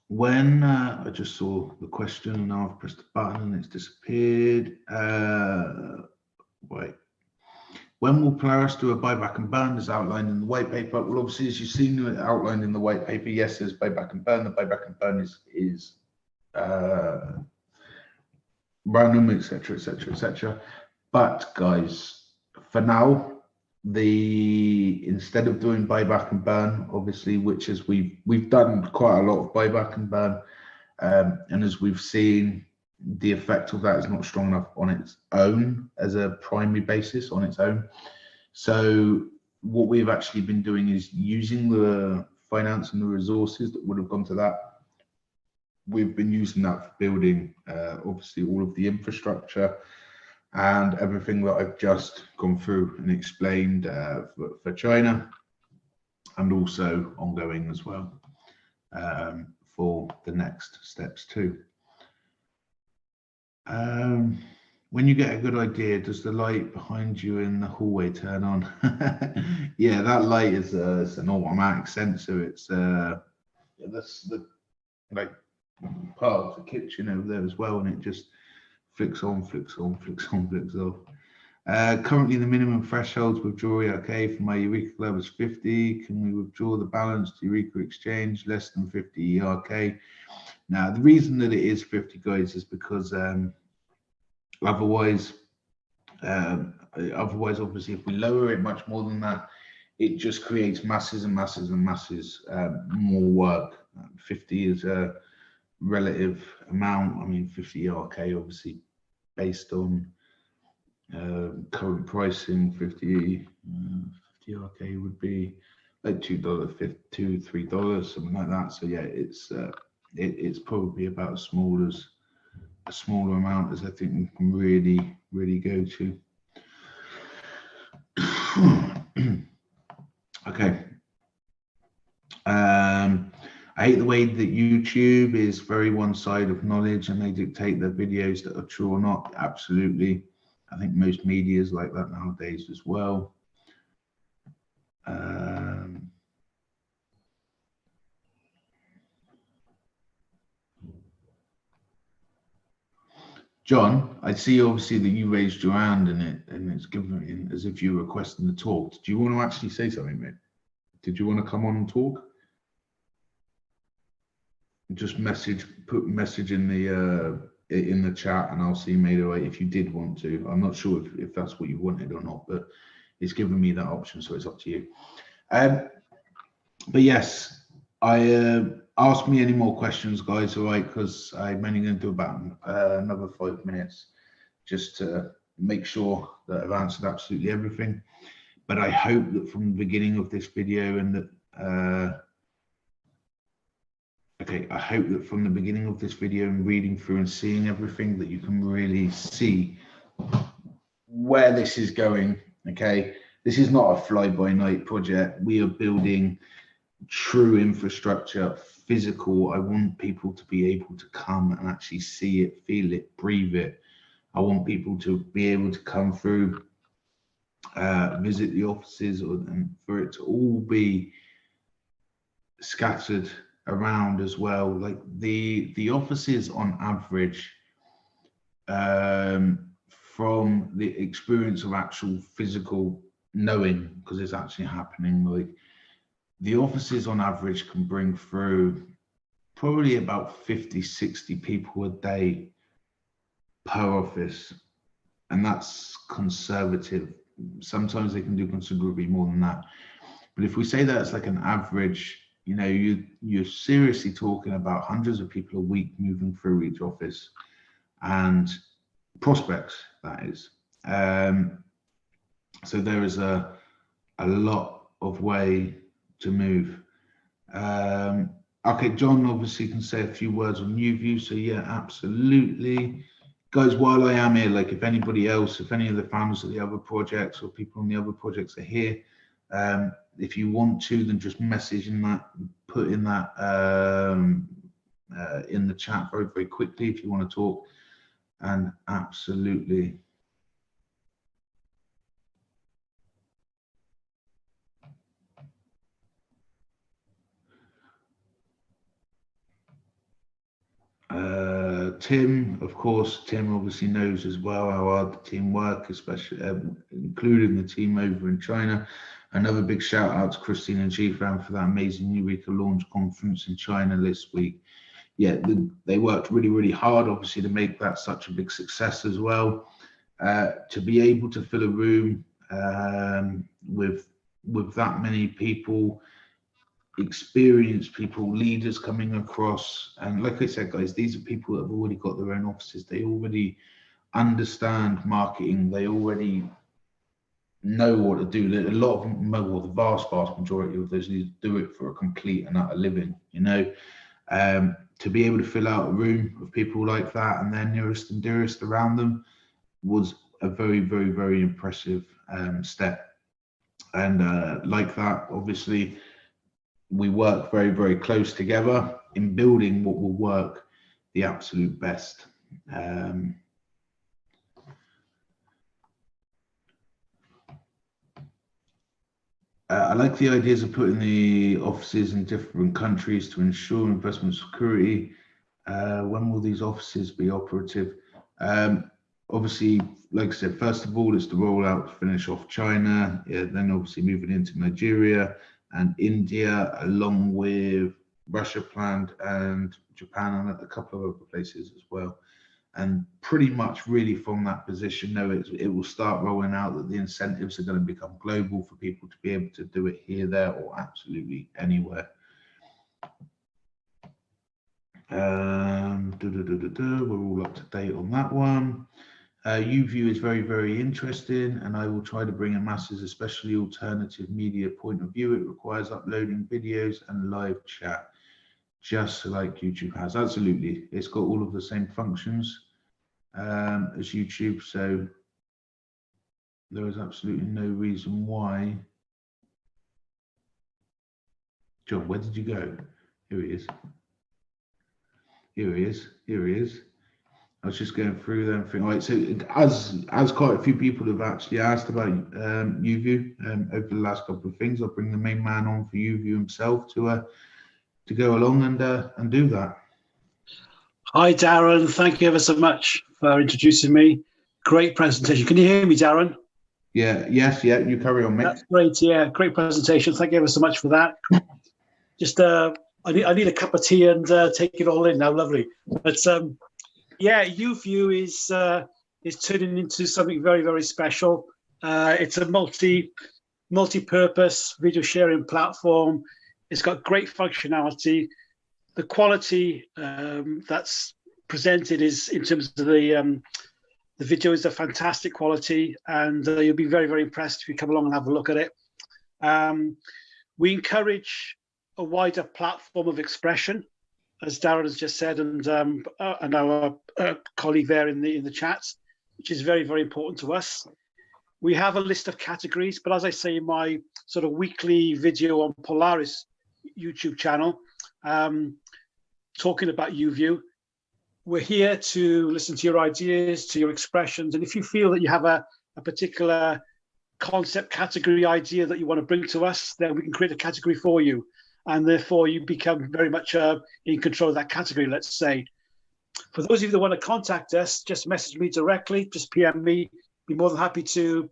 Speaker 1: When I just saw the question and now I've pressed the button and it's disappeared. Wait. When will Polaris do a buyback and burn as outlined in the white paper? Well, obviously, as you've seen outlined in the white paper, yes, there's buyback and burn. The buyback and burn is random, etc., etc., etc. But guys, for now, instead of doing buyback and burn, obviously, which is we've done quite a lot of buyback and burn, and as we've seen, the effect of that is not strong enough on its own as a primary basis on its own. So what we've actually been doing is using the finance and the resources that would have gone to that. We've been using that for building obviously all of the infrastructure and everything that I've just gone through and explained for China, and also ongoing as well for the next steps too. when you get a good idea, does the light behind you in the hallway turn on? Yeah, that light is it's an automatic sensor. It's that's the like part of the kitchen over there as well, and it just flicks on, flicks on, flicks on, flicks off. Currently, the minimum threshold to withdraw ERK from my Eureka club is 50. Can we withdraw the balance to Eureka exchange less than 50 ERK? Now, the reason that it is 50, guys, is because otherwise, obviously, if we lower it much more than that, it just creates masses and masses and masses more work. 50 is a relative amount. I mean, 50 ERK, obviously, based on current pricing, 50 ERK would be like $2, $3, something like that. So yeah, it's probably about as small as a smaller amount as I think we can really go to. Okay. I hate the way that YouTube is very one side of knowledge and they dictate their videos that are true or not. Absolutely. I think most media is like that nowadays as well. John, I see obviously that you raised your hand and it's given as if you were requesting to talk. Do you want to actually say something, mate? Did you want to come on and talk? Just put message in the chat and I'll see made away if you did want to. I'm not sure if that's what you wanted or not, but it's given me that option, so it's up to you. But yes, ask me any more questions, guys, all right, because I'm only going to do about another 5 minutes just to make sure that I've answered absolutely everything. But I hope that from the beginning of this video and that I hope that from the beginning of this video and reading through and seeing everything that you can really see where this is going. Okay, this is not a fly-by-night project. We are building true infrastructure, physical. I want people to be able to come and actually see it, feel it, breathe it. I want people to be able to come through, visit the offices, and for it to all be scattered around as well. Like the offices on average, from the experience of actual physical knowing, because it's actually happening, like the offices on average can bring through probably about 50, 60 people a day per office. And that's conservative. Sometimes they can do considerably more than that. But if we say that it's like an average, you know, you're seriously talking about hundreds of people a week moving through each office, and prospects, that is. So there is a lot of way to move. Okay, John obviously can say a few words on NewView. So yeah, absolutely. Guys, while I am here, like if anybody else, if any of the founders of the other projects or people on the other projects are here, if you want to, then just message in that, put in that in the chat very, very quickly if you want to talk. And absolutely. Tim, of course, Tim obviously knows as well how hard the team work, especially including the team over in China. Another big shout out to Christine and Gfran for that amazing Eureka launch conference in China this week. Yeah, they worked really, really hard, obviously, to make that such a big success as well. To be able to fill a room with that many people, experienced people, leaders coming across. And like I said, guys, these are people that have already got their own offices. They already understand marketing. They already know what to do. A lot of them, well, the vast majority of those leaders do it for a complete and utter living, you know. To be able to fill out a room of people like that and their nearest and dearest around them was a very, very, very impressive step. And like that, obviously, we work very, very close together in building what will work the absolute best. I like the ideas of putting the offices in different countries to ensure investment security. When will these offices be operative? Obviously, like I said, first of all, it's the rollout to finish off China, then obviously moving into Nigeria and India, along with Russia planned and Japan and a couple of other places as well. And pretty much really from that position, no, it will start rolling out that the incentives are going to become global for people to be able to do it here, there, or absolutely anywhere. We're all up to date on that one. UView is very, very interesting, and I will try to bring a masses, especially alternative media point of view. It requires uploading videos and live chat, just like YouTube has. Absolutely, it's got all of the same functions as YouTube, so there is absolutely no reason why. John, where did you go? Here he is. Here he is. Here he is. I was just going through them. Right, so as quite a few people have actually asked about UView over the last couple of things, I'll bring the main man on for UView himself to go along and do that.
Speaker 2: Hi, Darren. Thank you ever so much for introducing me. Great presentation. Can you hear me, Darren?
Speaker 1: Yeah. Yes. Yeah. You carry on, mate.
Speaker 2: That's great. Yeah. Great presentation. Thank you ever so much for that. Just I need a cup of tea and take it all in now. Lovely. But yeah, UView is turning into something very, very special. It's a multi-purpose video sharing platform. It's got great functionality. The quality that's presented is, in terms of the video, is a fantastic quality, and you'll be very, very impressed if you come along and have a look at it. We encourage a wider platform of expression, as Darren has just said, and our colleague there in the chat, which is very, very important to us. We have a list of categories, but as I say in my sort of weekly video on Polaris YouTube channel, talking about UView, we're here to listen to your ideas, to your expressions, and if you feel that you have a particular concept category idea that you want to bring to us, then we can create a category for you, and therefore you become very much in control of that category, let's say. For those of you that want to contact us, just message me directly, just PM me. Be more than happy to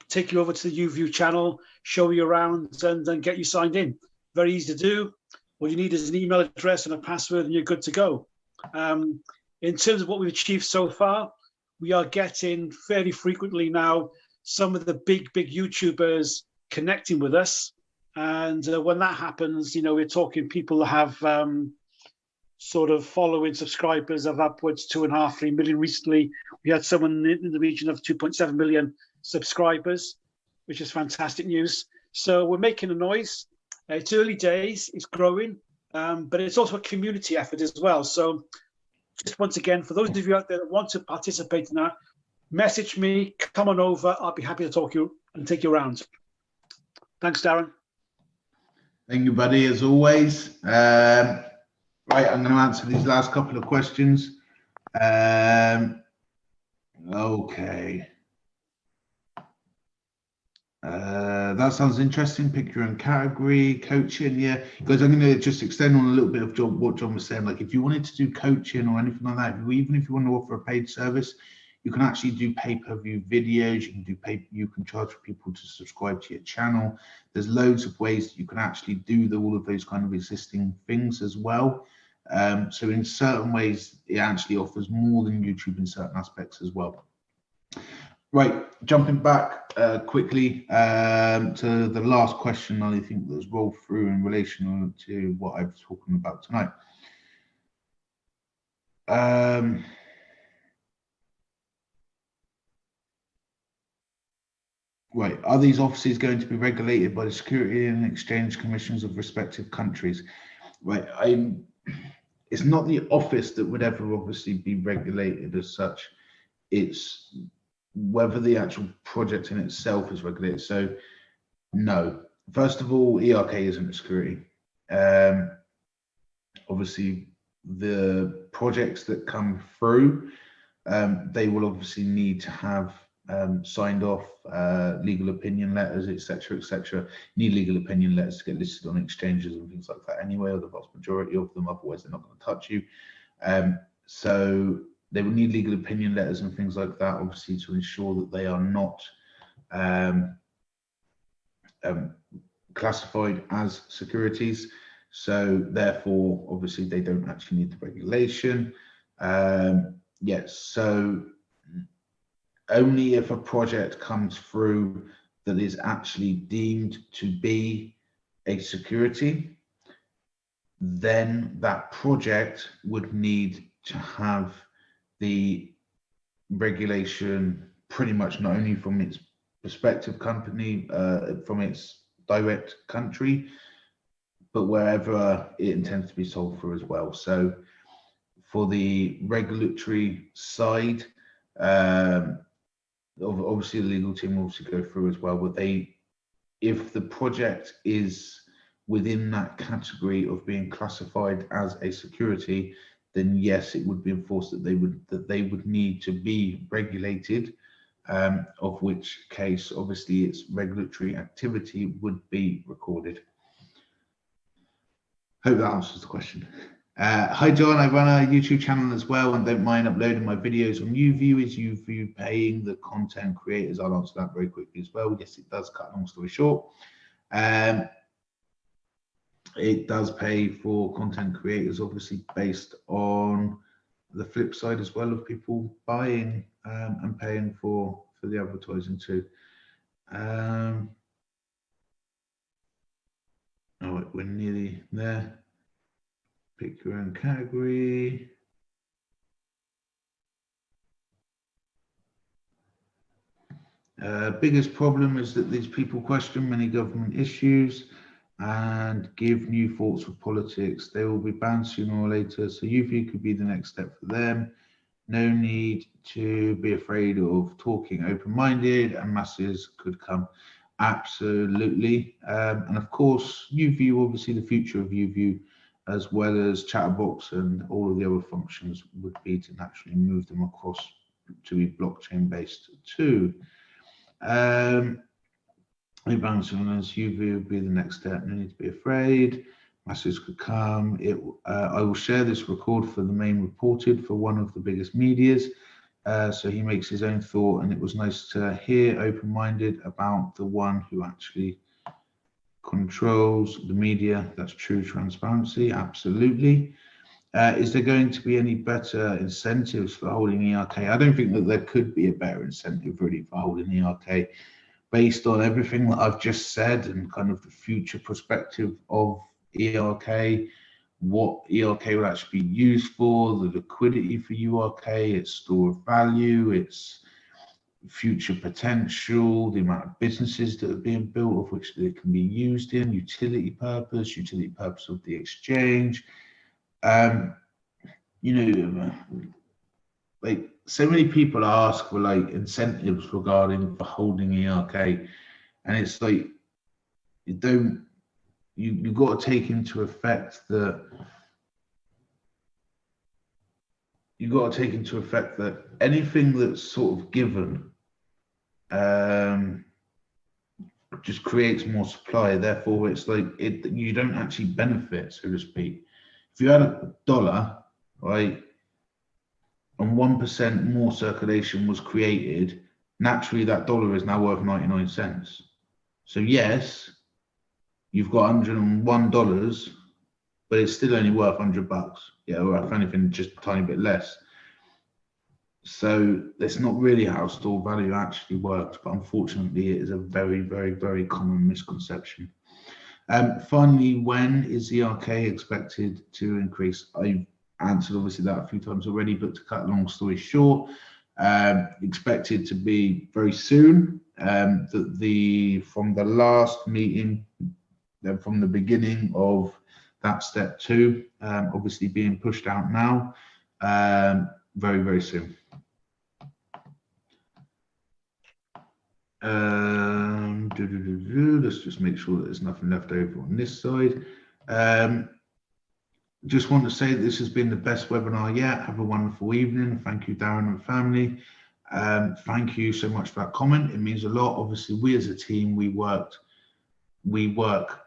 Speaker 2: take you over to the UView channel, show you around, and then get you signed in. Very easy to do. All you need is an email address and a password, and you're good to go. In terms of what we've achieved so far, we are getting fairly frequently now some of the big YouTubers connecting with us. And when that happens, you know, we're talking people that have sort of following subscribers of upwards 2.5, 3 million. Recently, we had someone in the region of 2.7 million subscribers, which is fantastic news. So we're making a noise. It's early days, it's growing, but it's also a community effort as well. So just once again, for those of you out there that want to participate in that, message me, come on over. I'll be happy to talk to you and take you around. Thanks, Darren.
Speaker 1: Thank you, buddy, as always. Right, I'm going to answer these last couple of questions. Okay. That sounds interesting. Pick your own category, coaching. Yeah, guys, I'm going to just extend on a little bit of what John was saying. Like, if you wanted to do coaching or anything like that, even if you want to offer a paid service, you can actually do pay-per-view videos. You can do you can charge people to subscribe to your channel. There's loads of ways that you can actually do all of those kind of existing things as well. So in certain ways, it actually offers more than YouTube in certain aspects as well. Right, jumping back quickly to the last question I think that's rolled through in relation to what I've talking about tonight. Right, are these offices going to be regulated by the Security and Exchange Commissions of respective countries? Right, it's not the office that would ever obviously be regulated as such. It's whether the actual project in itself is regulated. So no, first of all, ERK isn't a security. Obviously the projects that come through, they will obviously need to have signed off, legal opinion letters, etc., etc. You need legal opinion letters to get listed on exchanges and things like that anyway, or the vast majority of them, otherwise they're not going to touch you. So they will need legal opinion letters and things like that, obviously, to ensure that they are not classified as securities. So therefore, obviously, they don't actually need the regulation. Yes, so only if a project comes through that is actually deemed to be a security, then that project would need to have the regulation pretty much not only from its prospective company, from its direct country, but wherever it intends to be sold through as well. So for the regulatory side, obviously the legal team will also go through as well, but if the project is within that category of being classified as a security, then yes, it would be enforced that they would need to be regulated, of which case obviously its regulatory activity would be recorded. Hope that answers the question. Hi John, I run a YouTube channel as well and don't mind uploading my videos on YouView. Is YouView paying the content creators? I'll answer that very quickly as well. Yes, it does, cut a long story short. It does pay for content creators, obviously based on the flip side as well of people buying and paying for the advertising too. Oh, we're nearly there. Pick your own category. Biggest problem is that these people question many government issues and give new thoughts of politics. They will be banned sooner or later, so YouView could be the next step for them. No need to be afraid of talking open-minded, and masses could come. Absolutely. And of course, YouView, obviously the future of YouView, as well as Chatterbox and all of the other functions, would be to naturally move them across to be blockchain based too. Bouncing as YouView would be the next step. No need to be afraid. Masses could come. I will share this record for the main reported for one of the biggest medias. So he makes his own thought, and it was nice to hear open-minded about the one who actually controls the media. That's true transparency, absolutely. Is there going to be any better incentives for holding ERK? I don't think that there could be a better incentive really for holding ERK based on everything that I've just said and kind of the future perspective of ERK, what ERK will actually be used for, the liquidity for ERK, its store of value, its future potential, the amount of businesses that are being built of which they can be used in, utility purpose of the exchange. You know, like so many people ask for like incentives regarding for holding ERK, and it's like you've got to take into effect that anything that's sort of given just creates more supply. Therefore, it's like you don't actually benefit, so to speak. If you had $1, right, and 1% more circulation was created, naturally that dollar is now worth 99 cents. So yes, you've got $101, but it's still only worth $100. Yeah, or if anything, just a tiny bit less. So that's not really how store value actually works, but unfortunately it is a very, very, very common misconception. Finally, when is ERK expected to increase? I've answered obviously that a few times already, but to cut a long story short, expected to be very soon. From the last meeting, from the beginning of that step 2, obviously being pushed out now, very, very soon. Let's just make sure that there's nothing left over on this side. Just want to say that this has been the best webinar yet. Have a wonderful evening. Thank you, Darren and family. Thank you so much for that comment. It means a lot. Obviously, we as a team, we work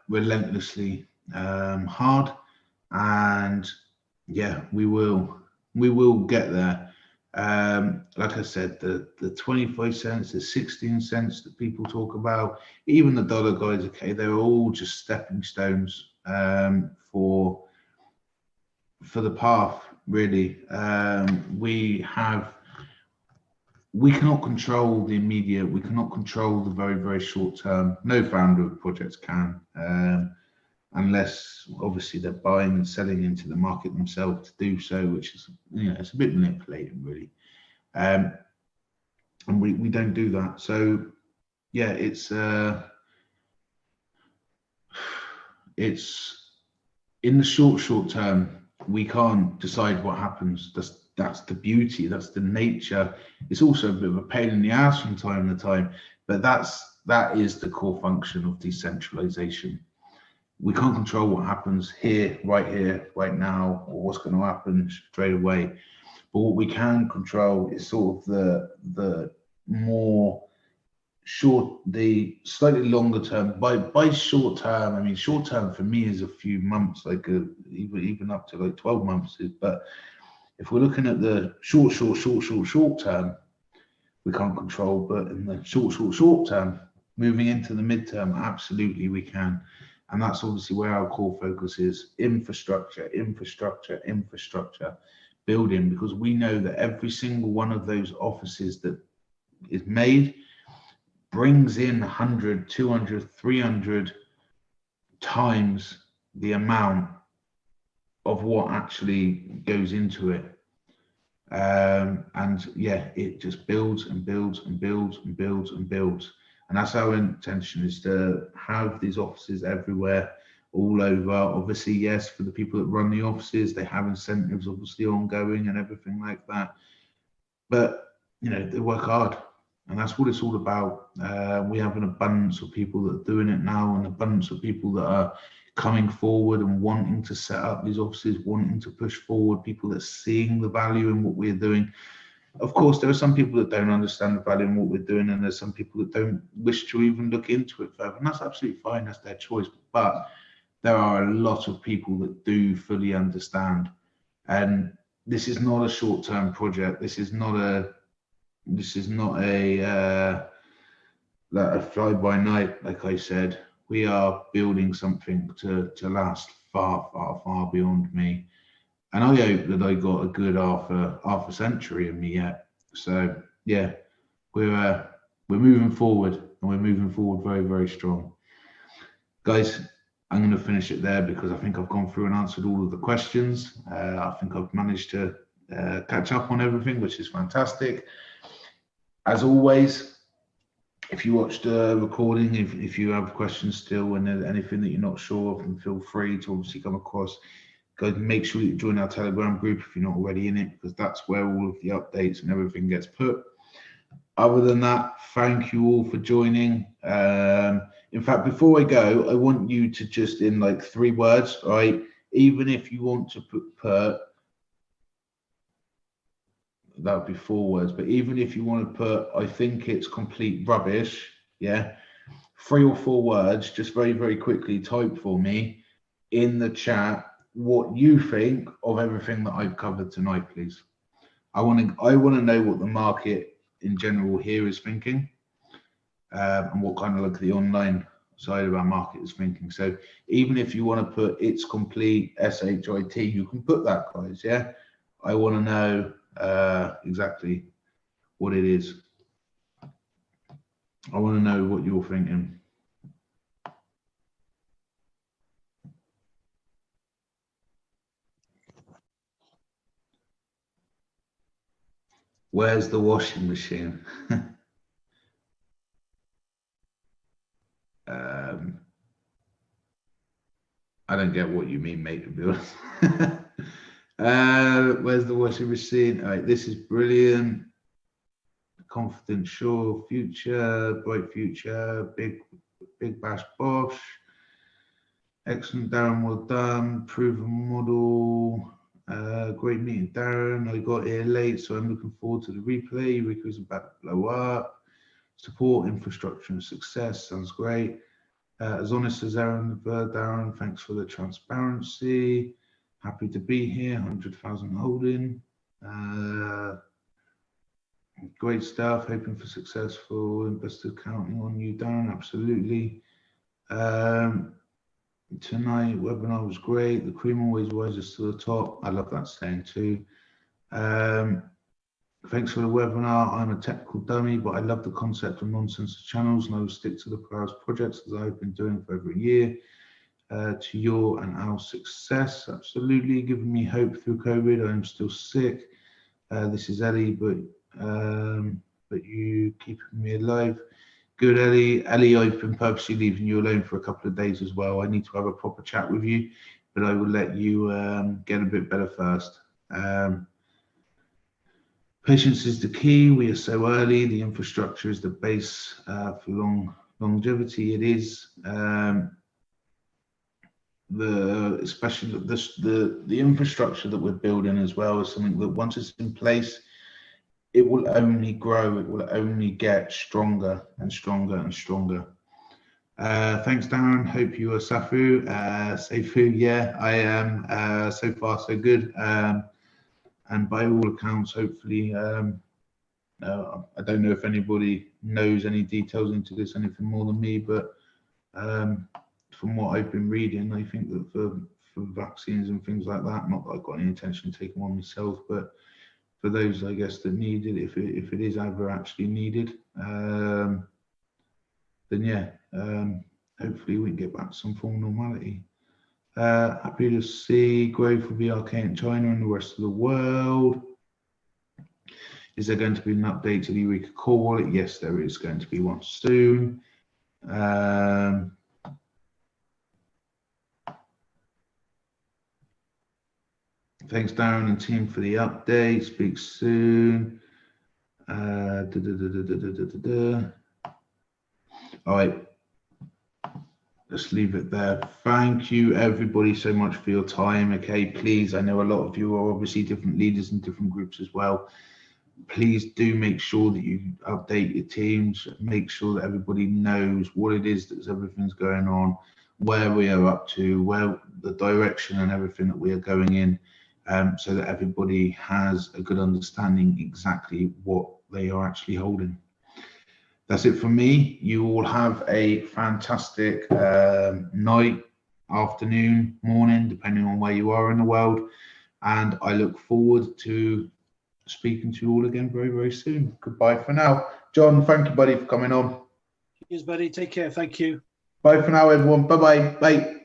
Speaker 1: relentlessly hard, and yeah, we will get there. Like I said, the 25 cents, the 16 cents that people talk about, even the dollar guys, okay, they're all just stepping stones for the path, really. We cannot control the immediate, we cannot control the very, very short term. No founder of projects can, unless obviously they're buying and selling into the market themselves to do so, which is, it's a bit manipulating, really. And we don't do that. So yeah, it's in the short term, we can't decide what happens. That's the beauty, that's the nature. It's also a bit of a pain in the ass from time to time, but that is the core function of decentralization. We can't control what happens here, right now, or what's going to happen straight away. But what we can control is sort of the more the slightly longer term. By short term, I mean short term for me is a few months, like even up to like 12 months. But if we're looking at the short term, we can't control. But in the short term, moving into the midterm, absolutely we can. And that's obviously where our core focus is: infrastructure, building, because we know that every single one of those offices that is made brings in 100, 200, 300 times the amount of what actually goes into it. And yeah, it just builds and builds and builds and builds and builds. And that's our intention, is to have these offices everywhere, all over. Obviously, yes, for the people that run the offices, they have incentives obviously ongoing and everything like that. But, they work hard. And that's what it's all about. We have an abundance of people that are doing it now, an abundance of people that are coming forward and wanting to set up these offices, wanting to push forward, people that are seeing the value in what we're doing. Of course, there are some people that don't understand the value in what we're doing, and there's some people that don't wish to even look into it further, and that's absolutely fine. That's their choice. But there are a lot of people that do fully understand. And this is not a short-term project. This is not a fly-by-night, like I said. We are building something to last far, far, far beyond me. And I hope that I got a good half a century in me yet. So yeah, we're moving forward, and we're moving forward very, very strong. Guys, I'm going to finish it there because I think I've gone through and answered all of the questions. I think I've managed to catch up on everything, which is fantastic. As always, if you watched the recording, if you have questions still and there's anything that you're not sure of, then feel free to obviously come across. Go make sure you join our Telegram group if you're not already in it, because that's where all of the updates and everything gets put. Other than that, thank you all for joining. In fact, before I go, I want you to just, in like 3 words, right? Even if you want to put that would be 4 words, but even if you want to put, I think it's complete rubbish, yeah, 3 or 4 words, just very, very quickly type for me in the chat what you think of everything that I've covered tonight, please. I want to know what the market in general here is thinking, and what kind of like the online side of our market is thinking. So even if you want to put it's complete SHIT, you can put that, guys. Yeah, I want to know exactly what it is. I want to know what you're thinking. Where's the washing machine? I don't get what you mean, mate, to be honest. Where's the washing machine? All right, this is brilliant. Confident, sure, future, bright future, big bash bosh. Excellent, Darren, well done. Proven model. Great meeting, Darren. I got here late, so I'm looking forward to the replay. Eureka is about to blow up. Support, infrastructure, and success. Sounds great. As honest as Aaron, Darren, thanks for the transparency. Happy to be here. 100,000 holding. Great stuff. Hoping for successful investors counting on you, Darren. Absolutely. Tonight webinar was great. The cream always rises to the top. I love that saying too. Thanks for the webinar. I'm a technical dummy, but I love the concept of non-censored channels, and I will stick to the Polaris projects as I've been doing for over a year. To your and our success, absolutely giving me hope through COVID. I am still sick. This is Ellie, but you keeping me alive. Good, Ellie. Ellie, I've been purposely leaving you alone for a couple of days as well. I need to have a proper chat with you, but I will let you get a bit better first. Patience is the key. We are so early. The infrastructure is the base for longevity. It is. Especially the infrastructure that we're building as well is something that once it's in place, it will only grow. It will only get stronger and stronger and stronger. Thanks, Darren. Hope you are Safu. Safu, yeah, I am. So far, so good. And by all accounts, hopefully, I don't know if anybody knows any details into this, anything more than me, but from what I've been reading, I think that for vaccines and things like that, not that I've got any intention of taking one myself, but for those, I guess, that need it, if it is ever actually needed, then yeah, hopefully we can get back to some form of normality. Happy to see growth will be arcane in China and the rest of the world. Is there going to be an update to the Eureka core wallet? Yes, there is going to be one soon. Thanks, Darren and team, for the update. Speak soon. All right. Let's leave it there. Thank you, everybody, so much for your time. Okay, please, I know a lot of you are obviously different leaders in different groups as well. Please do make sure that you update your teams. Make sure that everybody knows what it is that everything's going on, where we are up to, where the direction and everything that we are going in, so that everybody has a good understanding exactly what they are actually holding. That's it from me. You all have a fantastic night, afternoon, morning, depending on where you are in the world. And I look forward to speaking to you all again very, very soon. Goodbye for now. John, thank you, buddy, for coming on.
Speaker 2: Cheers, buddy. Take care. Thank you.
Speaker 1: Bye for now, everyone. Bye-bye. Bye.